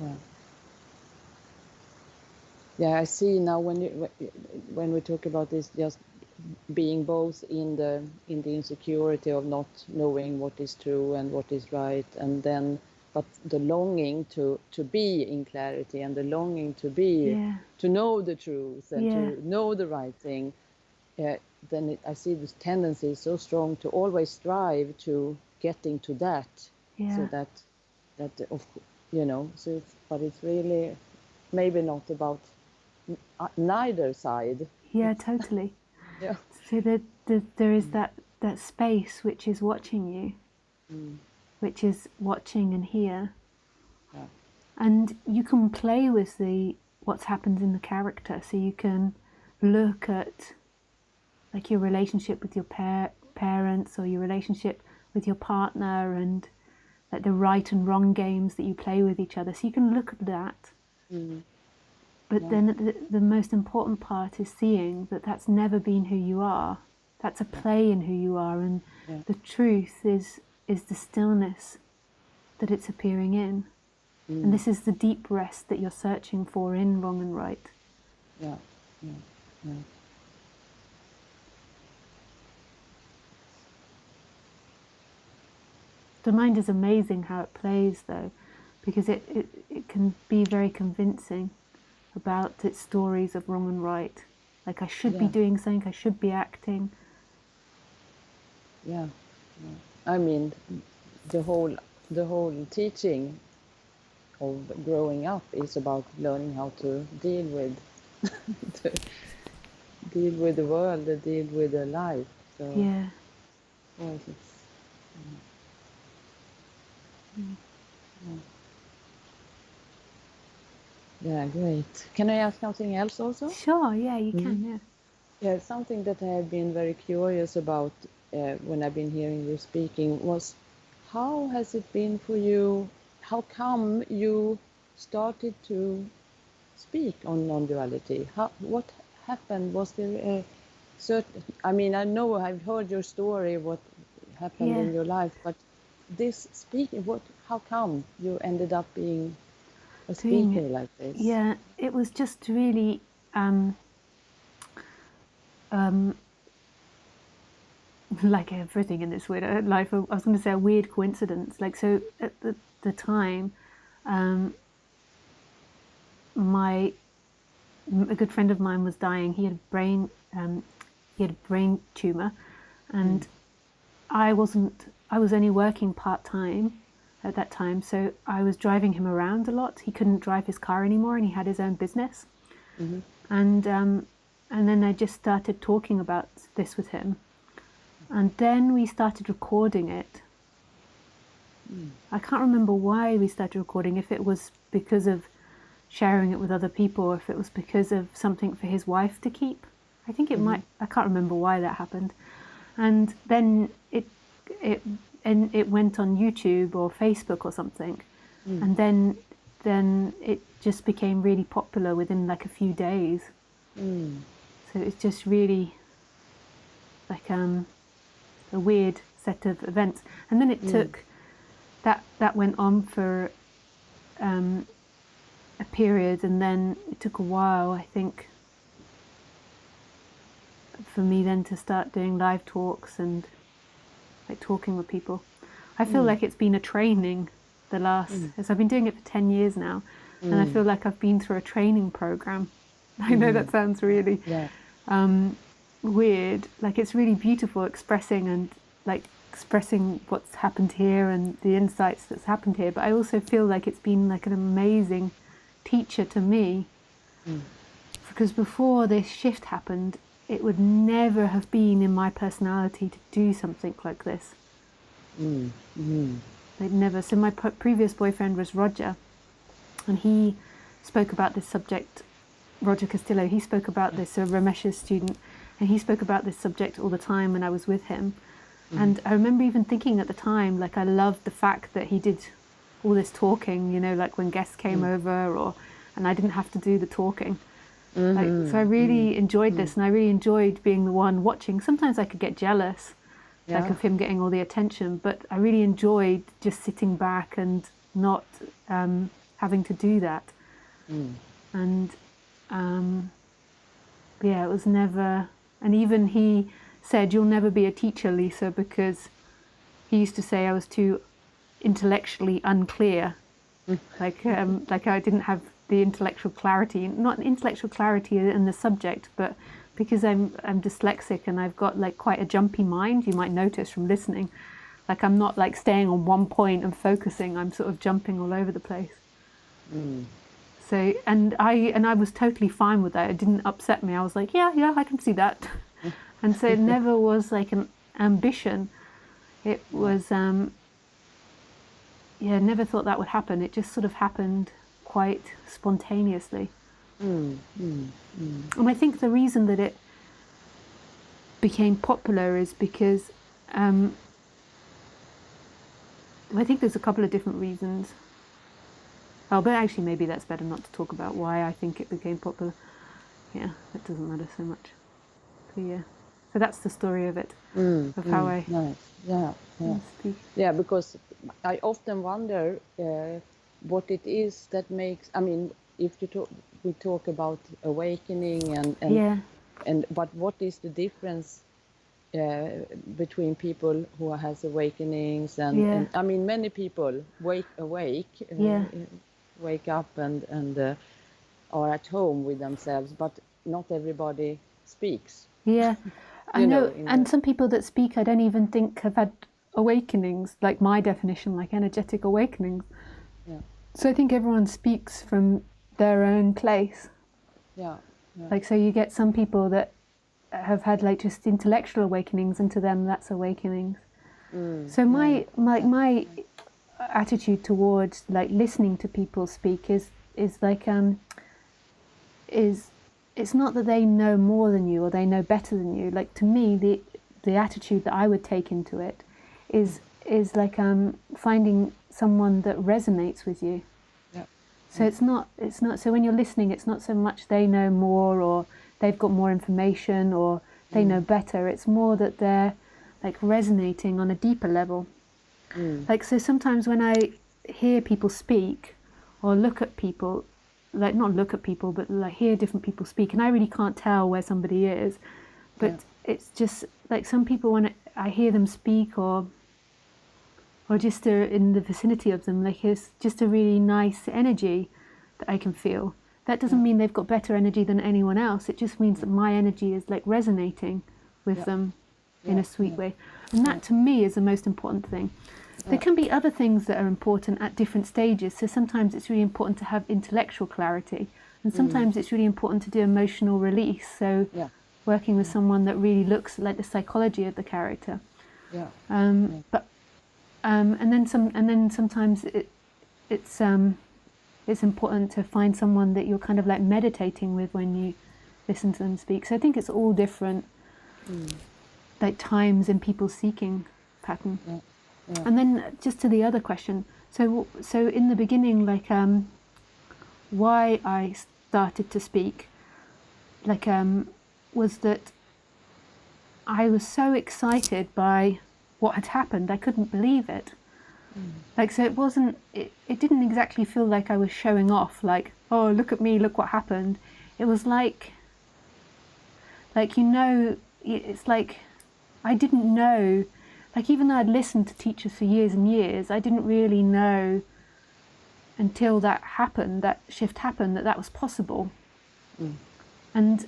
yeah. Yeah, I see now when we talk about this, just being both in the insecurity of not knowing what is true and what is right, and then but the longing to be in clarity, and the longing Yeah, to know the truth and yeah, to know the right thing. Then I see this tendency so strong to always strive to getting to that, so yeah, that of so but it's really maybe not about neither side. yeah, It's totally. yeah. So there is that space which is watching you, Mm, which is watching and here, yeah. and you can play with the what's happened in the character. So you can look at like your relationship with your parents or your relationship with your partner, and like the right and wrong games that you play with each other. So you can look at that. Mm, But yeah. then the most important part is seeing that that's never been who you are. That's a play in who you are, and Yeah. the truth is the stillness that it's appearing in. And Mm, this is the deep rest that you're searching for in wrong and right. yeah. Yeah. Yeah. The mind is amazing how it plays, though, because it can be very convincing about its stories of wrong and right. Like, I should be Yeah. doing something, I should be acting. Yeah. Yeah. I mean, the whole teaching of growing up is about learning how to deal with to deal with the world, to deal with the life. So, Yeah. of course, it's Mm. yeah, great. Can I ask something else also? Sure, yeah, you Mhm. can, yeah. Yeah, something that I have been very curious about when I've been hearing you speaking was how has it been for you? How come you started to speak on non-duality? What happened? Was there a certain? I mean, I know I've heard your story, what happened Yeah, in your life, but this speaking, what? How come you ended up being a doing speaker it. like this? Yeah, it was just really um, um, like everything in this weird life. I was going to say a weird coincidence. Like, so at the time, um, my a good friend of mine was dying. He had a brain tumor, Mm, and I wasn't. I was only working part time at that time, so I was driving him around a lot. He couldn't drive his car anymore, and he had his own business. mhm, And and then I just started talking about this with him, and then we started recording it. mm, I can't remember why we started recording. If it was because of sharing it with other people, or if it was because of something for his wife to keep. I think it mhm, might. I can't remember why that happened. And then it it went on YouTube or Facebook or something, mm, and then it just became really popular within like a few days. mm, So it's just really like a weird set of events, and then it mm, took that went on for um, a period, and then it took a while, I think, for me then to start doing live talks and like talking with people. I feel mm, like it's been a training the last, mm, as I've been doing it for 10 years now, and I mm, feel like I've been through a training program. I know mhm. that sounds really Yeah. weird. Like, it's really beautiful expressing and like expressing what's happened here and the insights that's happened here, but I also feel like it's been like an amazing teacher to me, Mm, because before this shift happened, it would never have been in my personality to do something like this. mm, mm, They'd never. So my previous boyfriend was Roger, and he spoke about this subject. Roger Castillo. He spoke about this. Ramesh's student, and he spoke about this subject all the time when I was with him. mm, And I remember even thinking at the time, like, I loved the fact that he did all this talking. You know, like when guests came mm, over, or and I didn't have to do the talking. Like, so I mhm, mm, really enjoyed mm. this, and I really enjoyed being the one watching. Sometimes I could get jealous, like Yeah. of him getting all the attention, but I really enjoyed just sitting back and not having to do that. And yeah, it was never, and even he said, "You'll never be a teacher, Lisa," because he used to say I was too intellectually unclear, like I didn't have the intellectual clarity, not intellectual clarity in the subject, but because I'm dyslexic and I've got like quite a jumpy mind. You might notice from listening, like I'm not like staying on one point and focusing. I'm sort of jumping all over the place. So and I was totally fine with that. It didn't upset me. I was like, yeah, I can see that. And so it never was like an ambition. It was never thought that would happen. It just sort of happened quite spontaneously. And I think the reason that it became popular is because I think there's a couple of different reasons. Oh, but actually maybe that's better not to talk about why I think it became popular. Yeah, that doesn't matter so much. So yeah, so that's the story of it, of how I speak. Yeah, because I often wonder what it is that makes, I mean, if we talk about awakening and but what is the difference between people who has awakenings and I mean many people wake up and are at home with themselves, but not everybody speaks. Yeah, I know, and some people that speak I don't even think have had awakenings, like my definition, like energetic awakenings. So I think everyone speaks from their own place. Like, so you get some people that have had like just intellectual awakenings, and to them that's awakenings. So my attitude towards like listening to people speak is like it's not that they know more than you or they know better than you. Like, to me, the attitude that I would take into it is like finding someone that resonates with you. So it's not so when you're listening, it's not so much they know more or they've got more information or they know better. It's more that they're like resonating on a deeper level. Like, so sometimes when I hear people speak or look at people, like not look at people, but like hear different people speak, and I really can't tell where somebody is, but it's just like some people, when I hear them speak or just in the vicinity of them, like it's just a really nice energy that I can feel. That doesn't mean they've got better energy than anyone else. It just means that my energy is like resonating with them in a sweet way. And that to me is the most important thing. There can be other things that are important at different stages. So sometimes it's really important to have intellectual clarity, and sometimes it's really important to do emotional release. So working with someone that really looks at like the psychology of the character. But and then sometimes it's important to find someone that you're kind of like meditating with when you listen to them speak. So I think it's all different like times in people's seeking pattern. And then just to the other question, so in the beginning, like why I started to speak, like was that I was so excited by what had happened. I couldn't believe it. Like, so it didn't exactly feel like I was showing off, like, oh, look at me, look what happened. It was like, it's like I didn't know, like, even though I'd listened to teachers for years and years, I didn't really know until that happened, that shift happened, that was possible. And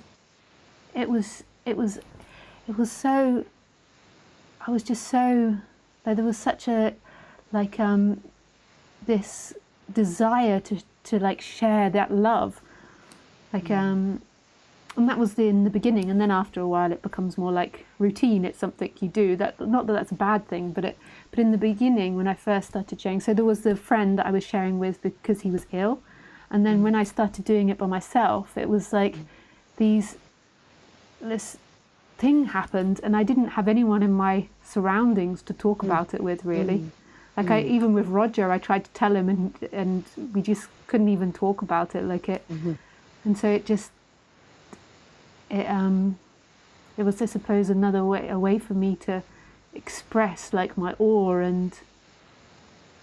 it was so, I was just so, like, there was such a, like, this desire to like share that love, like, and that was in the beginning, and then after a while it becomes more like routine. It's something you do. That, not that that's a bad thing, but in the beginning, when I first started sharing, so there was the friend that I was sharing with because he was ill, and then when I started doing it by myself, it was like this thing happened, and I didn't have anyone in my surroundings to talk about it with, really. Like, even with Roger, I tried to tell him, and we just couldn't even talk about it, like it. And so it just, it was, I suppose, another way, a way for me to express like my awe and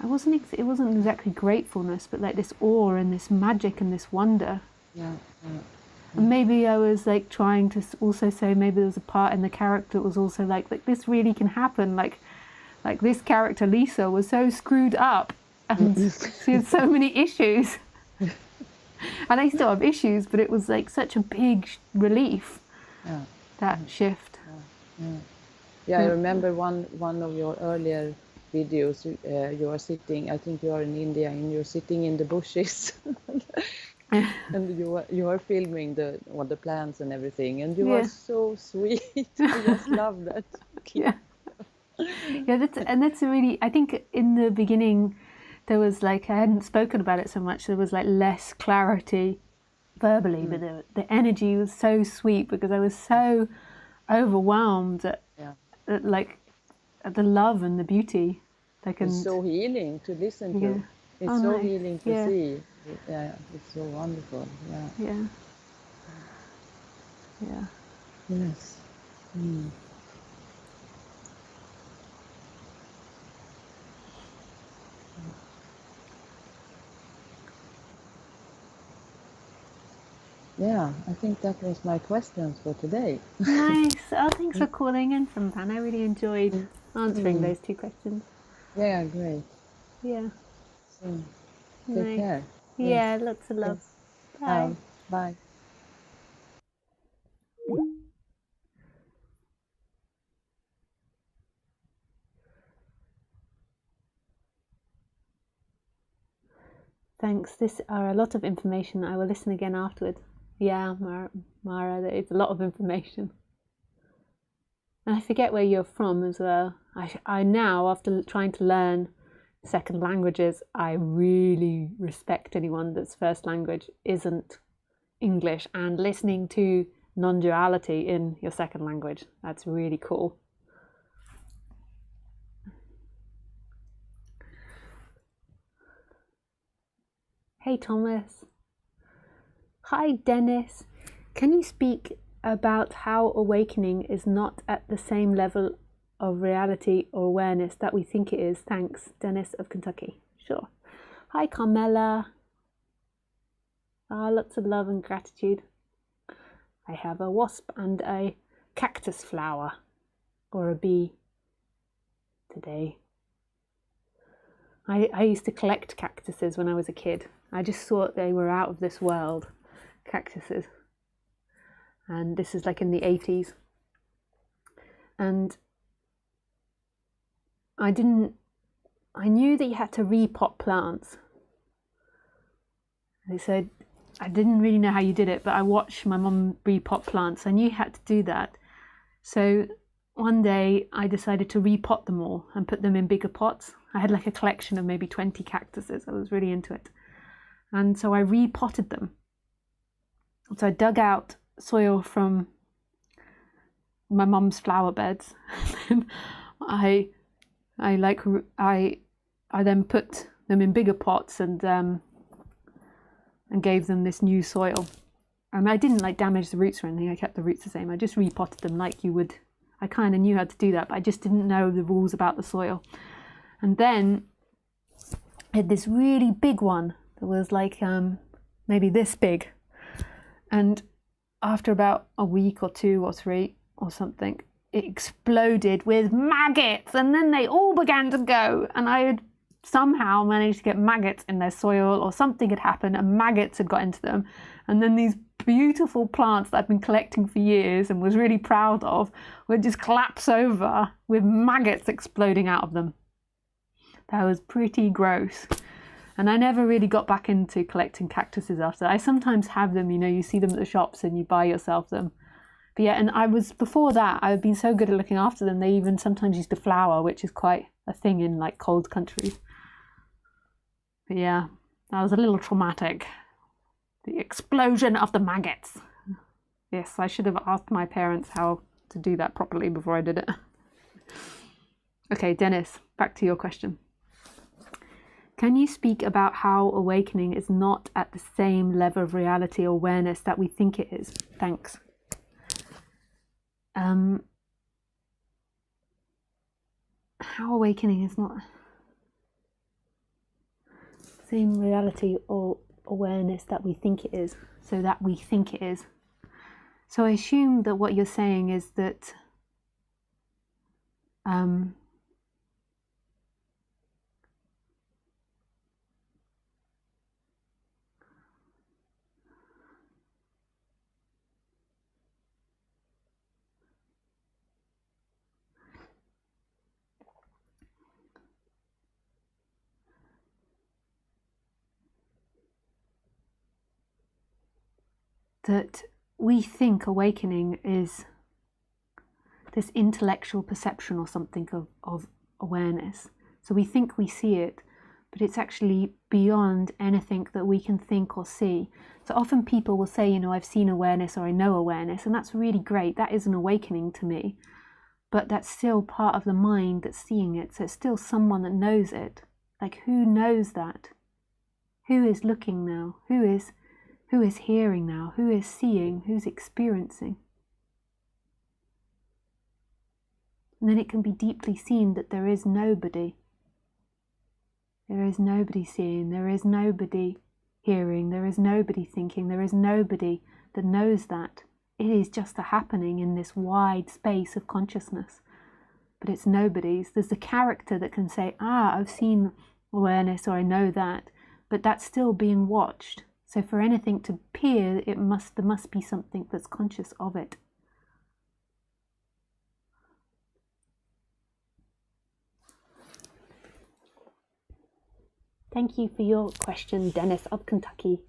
it wasn't exactly gratefulness, but like this awe and this magic and this wonder. Yeah. And maybe I was like trying to also say, maybe there was a part in the character that was also like this really can happen. Like this character Lisa was so screwed up and she had so many issues. And I still have issues, but it was like such a big relief, that shift. Yeah, I remember one of your earlier videos. You are sitting, I think you are in India, and you're sitting in the bushes, and you are filming the plants and everything, and you are so sweet. I just love that. Yeah, that's a really. I think in the beginning, there was like I hadn't spoken about it so much. There was like less clarity verbally, but the energy was so sweet because I was so overwhelmed at the love and the beauty. It's so healing to listen to. It's so healing to see. Yeah, it's so wonderful. Yeah. Yes. Yeah, I think that was my questions for today. Nice. Oh, thanks for calling in, Sampan. I really enjoyed answering those 2 questions. Yeah, great. Yeah. Take care. Yeah, lots of love. Bye. Bye. Thanks. This are a lot of information. I will listen again afterward. Yeah, Mara, there is a lot of information. And I forget where you're from as well. I now, after trying to learn second languages, I really respect anyone that's first language isn't English and listening to non-duality in your second language. That's really cool. Hey Thomas. Hi Dennis. Can you speak about how awakening is not at the same level of reality or awareness that we think it is? Thanks, Dennis of Kentucky. Sure. Hi Carmela. Lots of love and gratitude. I have a wasp and a cactus flower, or a bee, today. I used to collect cactuses when I was a kid. I just thought they were out of this world, cactuses. And this is like in the 80s. And I knew that you had to repot plants. They said, I didn't really know how you did it, but I watched my mum repot plants. I knew you had to do that. So one day I decided to repot them all and put them in bigger pots. I had like a collection of maybe 20 cactuses. I was really into it. And so I repotted them. So I dug out soil from my mum's flower beds. I then put them in bigger pots and gave them this new soil. And I didn't like damage the roots or anything. I kept the roots the same. I just repotted them like you would. I kind of knew how to do that, but I just didn't know the rules about the soil. And then I had this really big one that was like maybe this big. And after about a week or 2 or 3 or something, it exploded with maggots, and then they all began to go. And I had somehow managed to get maggots in their soil, or something had happened and maggots had got into them. And then these beautiful plants that I've been collecting for years and was really proud of would just collapse over with maggots exploding out of them. That was pretty gross. And I never really got back into collecting cactuses after that. I sometimes have them, you see them at the shops and you buy yourself them. But yeah, and before that, I've been so good at looking after them, they even sometimes used to flower, which is quite a thing in like cold countries. But yeah, that was a little traumatic. The explosion of the maggots. Yes, I should have asked my parents how to do that properly before I did it. Okay, Dennis, back to your question. Can you speak about how awakening is not at the same level of reality or awareness that we think it is? Thanks. How awakening is not... same reality or awareness that we think it is, so that we think it is. So I assume that what you're saying is that that we think awakening is this intellectual perception or something of awareness. So we think we see it, but it's actually beyond anything that we can think or see. So often people will say, you know, I've seen awareness or I know awareness, and that's really great. That is an awakening to me. But that's still part of the mind that's seeing it. So it's still someone that knows it. Like, who knows that? Who is looking now? Who is hearing now? Who is seeing? Who's experiencing? And then it can be deeply seen that there is nobody. There is nobody seeing, there is nobody hearing, there is nobody thinking, there is nobody that knows that. It is just a happening in this wide space of consciousness. But it's nobody's. There's the character that can say, I've seen awareness or I know that, but that's still being watched. So for anything to appear, there must be something that's conscious of it. Thank you for your question, Dennis of Kentucky.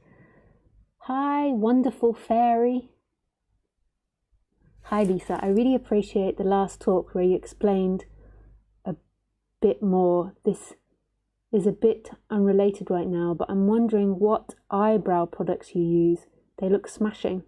Hi, wonderful fairy. Hi, Lisa. I really appreciate the last talk where you explained a bit more. This is a bit unrelated right now, but I'm wondering what eyebrow products you use. They look smashing.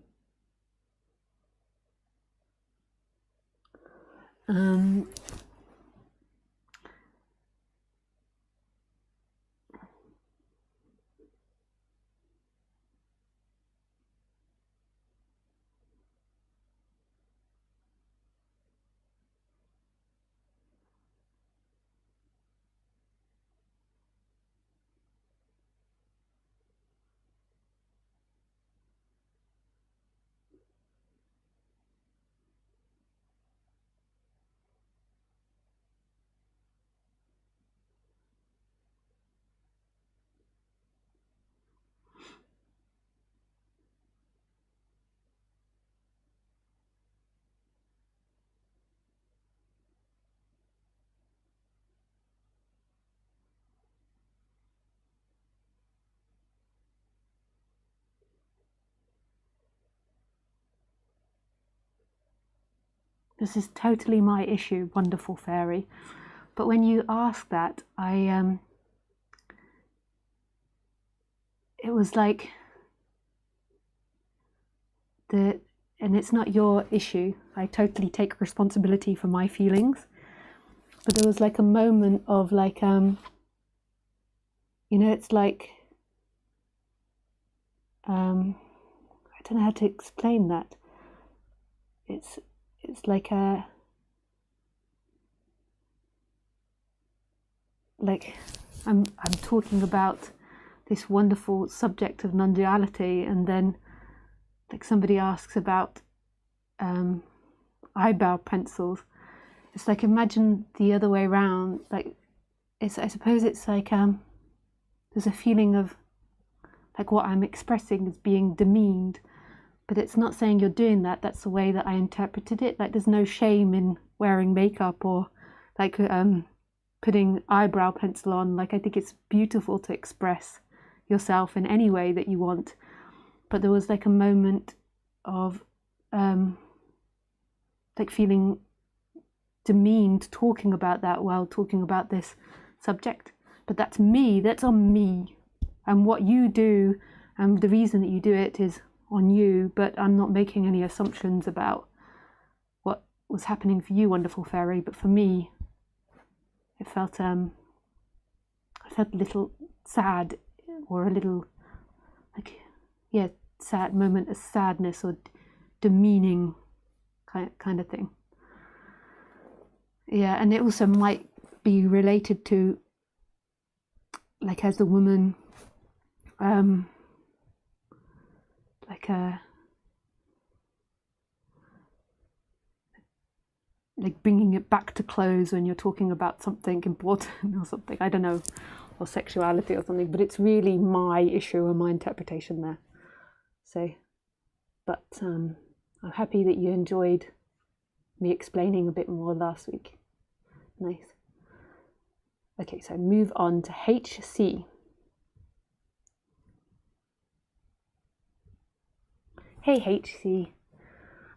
This is totally my issue, wonderful fairy. But when you ask that, it was like and it's not your issue. I totally take responsibility for my feelings. But there was like a moment of like, it's like, I don't know how to explain that. It's like I'm talking about this wonderful subject of non-duality, and then like somebody asks about eyebrow pencils. It's like, imagine the other way around. Like, I suppose it's like there's a feeling of like what I'm expressing is being demeaned. But it's not saying you're doing that. That's the way that I interpreted it. Like, there's no shame in wearing makeup or like putting eyebrow pencil on. Like, I think it's beautiful to express yourself in any way that you want. But there was like a moment of like feeling demeaned talking about that while talking about this subject. But that's me. That's on me. And what you do, and the reason that you do it is on you, but I'm not making any assumptions about what was happening for you, wonderful fairy. But for me, it felt a little sad, or a little like, sad moment of sadness or demeaning kind of thing. Yeah, and it also might be related to, like, as a woman, like a like bringing it back to close when you're talking about something important or something, I don't know, or sexuality or something, but it's really my issue and my interpretation there. So, but I'm happy that you enjoyed me explaining a bit more last week. Nice. Okay, so move on to HC. Hey HC.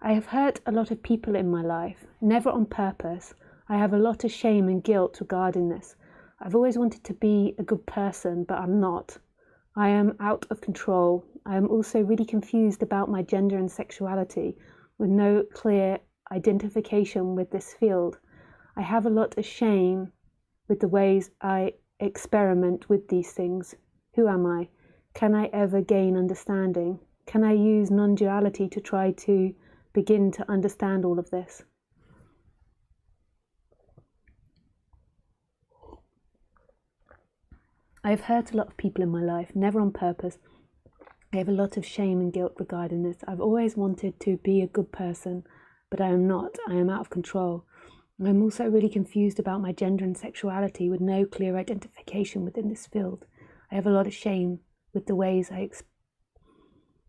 I have hurt a lot of people in my life, never on purpose. I have a lot of shame and guilt regarding this. I've always wanted to be a good person, but I'm not. I am out of control. I am also really confused about my gender and sexuality, with no clear identification with this field. I have a lot of shame with the ways I experiment with these things. Who am I? Can I ever gain understanding? Can I use non-duality to try to begin to understand all of this? I have hurt a lot of people in my life, never on purpose. I have a lot of shame and guilt regarding this. I've always wanted to be a good person, but I am not. I am out of control. I'm also really confused about my gender and sexuality, with no clear identification within this field. I have a lot of shame with the ways I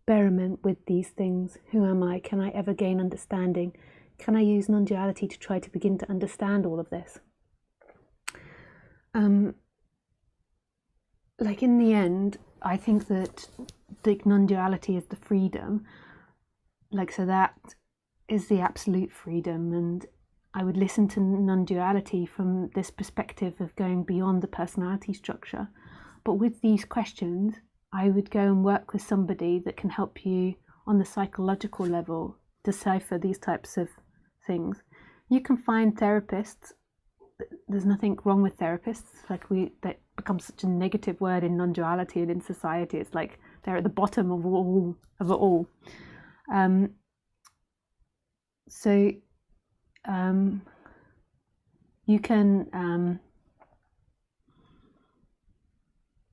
experiment with these things. Who am I? Can I ever gain understanding? Can I use non-duality to try to begin to understand all of this? Like in the end, I think that the non-duality is the freedom. Like, so that is the absolute freedom, and I would listen to non-duality from this perspective of going beyond the personality structure. But with these questions, I would go and work with somebody that can help you on the psychological level decipher these types of things. You can find therapists. There's nothing wrong with therapists. Like, that becomes such a negative word in non-duality and in society. It's like they're at the bottom of it all. So you can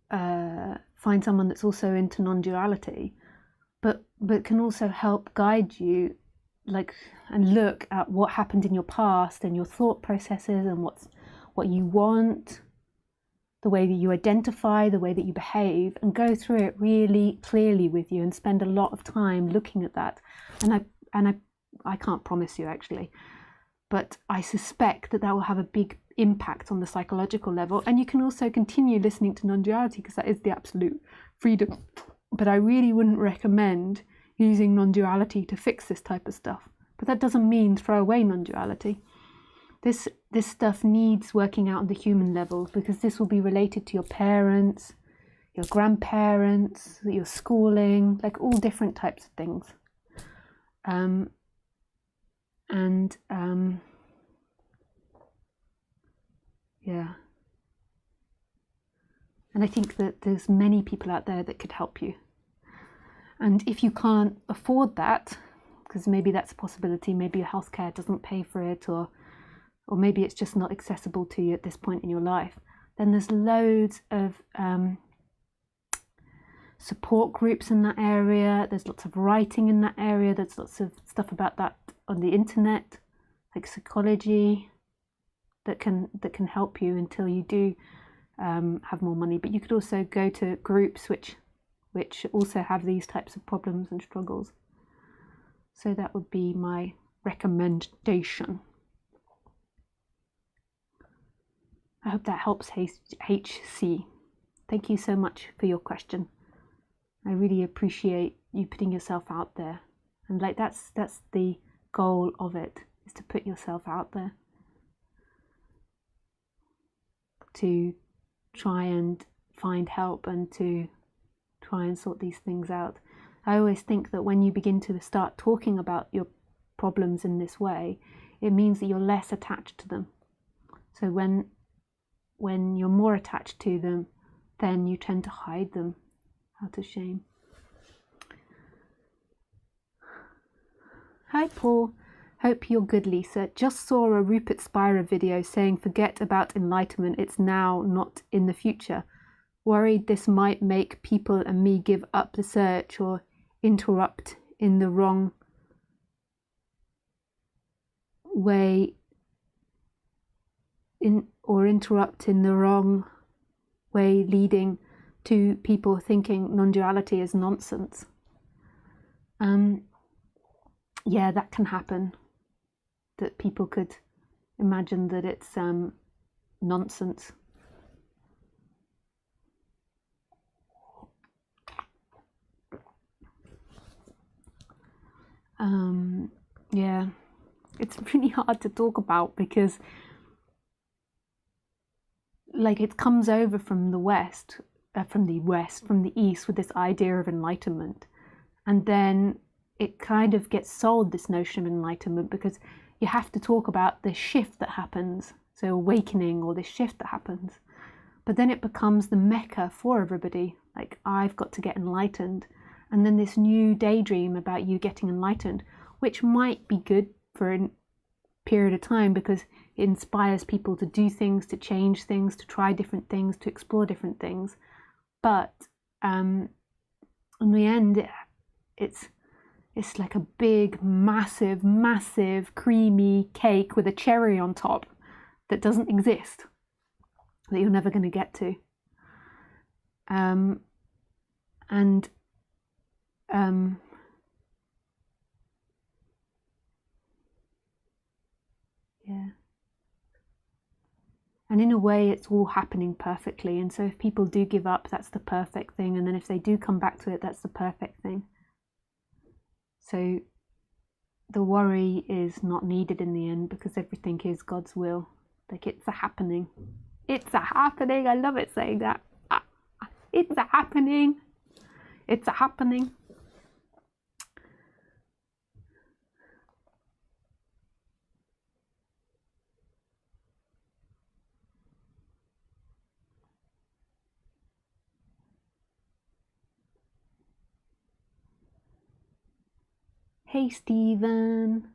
find someone that's also into non-duality, but can also help guide you, like, and look at what happened in your past and your thought processes and what you want, the way that you identify, the way that you behave, and go through it really clearly with you and spend a lot of time looking at that. And I can't promise you actually, but I suspect that will have a big impact on the psychological level. And you can also continue listening to non-duality, because that is the absolute freedom. But I really wouldn't recommend using non-duality to fix this type of stuff. But that doesn't mean throw away non-duality. This stuff needs working out on the human level, because this will be related to your parents, your grandparents, your schooling, like all different types of things. Yeah. And I think that there's many people out there that could help you. And if you can't afford that, because maybe that's a possibility, maybe your healthcare doesn't pay for it, or maybe it's just not accessible to you at this point in your life, then there's loads of support groups in that area. There's lots of writing in that area. There's lots of stuff about that on the internet, like psychology, that can help you until you do have more money. But you could also go to groups which also have these types of problems and struggles. So that would be my recommendation. I hope that helps, HC. Thank you so much for your question. I really appreciate you putting yourself out there. And like that's the goal of it, is to put yourself out there, to try and find help and to try and sort these things out. I always think that when you begin to start talking about your problems in this way, it means that you're less attached to them. So when you're more attached to them, then you tend to hide them out of shame. Hi Paul, hope you're good, Lisa. Just saw a Rupert Spira video saying forget about enlightenment, it's now, not in the future. worried this might make people and me give up the search or interrupt in the wrong way interrupt in the wrong way, leading to people thinking non-duality is nonsense. Yeah, that can happen, that people could imagine that it's nonsense. Yeah, it's really hard to talk about because like it comes over from the west, from the east, with this idea of enlightenment, and then it kind of gets sold, this notion of enlightenment, because you have to talk about the shift that happens, so awakening, or this shift that happens, but then it becomes the mecca for everybody, like I've got to get enlightened, and then this new daydream about you getting enlightened, which might be good for a period of time because it inspires people to do things, to change things, to try different things, to explore different things, but in the end it's like a big massive creamy cake with a cherry on top that doesn't exist, that you're never going to get to. Yeah. And in a way, it's all happening perfectly. And so if people do give up, that's the perfect thing. And then if they do come back to it, that's the perfect thing. So the worry is not needed in the end because everything is God's will. Like it's a happening. It's a happening. I love it saying that. It's a happening. It's a happening. Hey Stephen.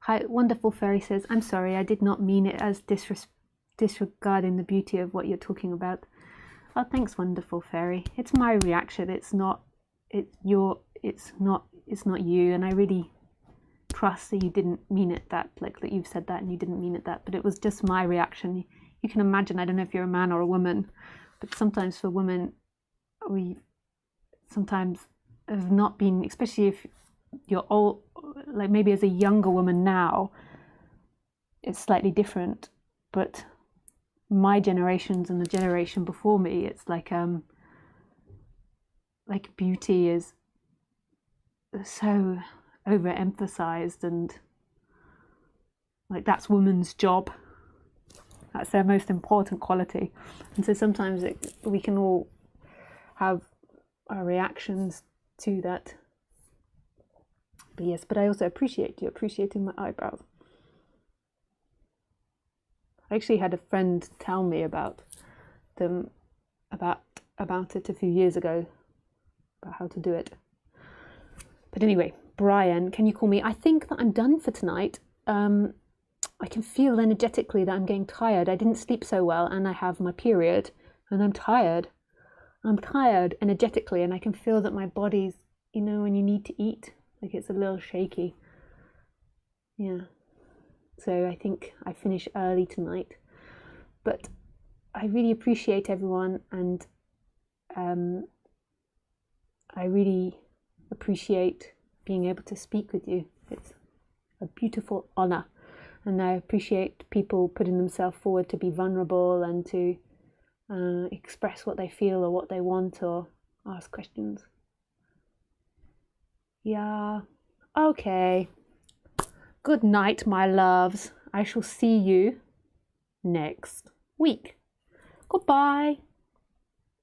Hi, Wonderful Fairy says, I'm sorry, I did not mean it as disregarding the beauty of what you're talking about. Oh, thanks, Wonderful Fairy. It's my reaction. It's not you, and I really trust that you didn't mean it that, like that you've said that and you didn't mean it that, but it was just my reaction. You can imagine, I don't know if you're a man or a woman, but sometimes for women, we sometimes have not been, especially if you're old, like maybe as a younger woman now, it's slightly different, but my generations and the generation before me, it's like beauty is so overemphasized, and like that's women's job, that's their most important quality, and so sometimes we can all have our reactions to that. But yes, but I also appreciate you appreciating my eyebrows. I actually had a friend tell me about it a few years ago, about how to do it. But anyway, Brian, can you call me? I think that I'm done for tonight. I can feel energetically that I'm getting tired. I didn't sleep so well and I have my period and I'm tired. I'm tired energetically, and I can feel that my body's, you know, when you need to eat, like it's a little shaky. Yeah. So I think I finish early tonight. But I really appreciate everyone, and I really appreciate being able to speak with you. It's a beautiful honor. And I appreciate people putting themselves forward to be vulnerable and to express what they feel or what they want or ask questions. Yeah. Okay. Good night, my loves. I shall see you next week. Goodbye.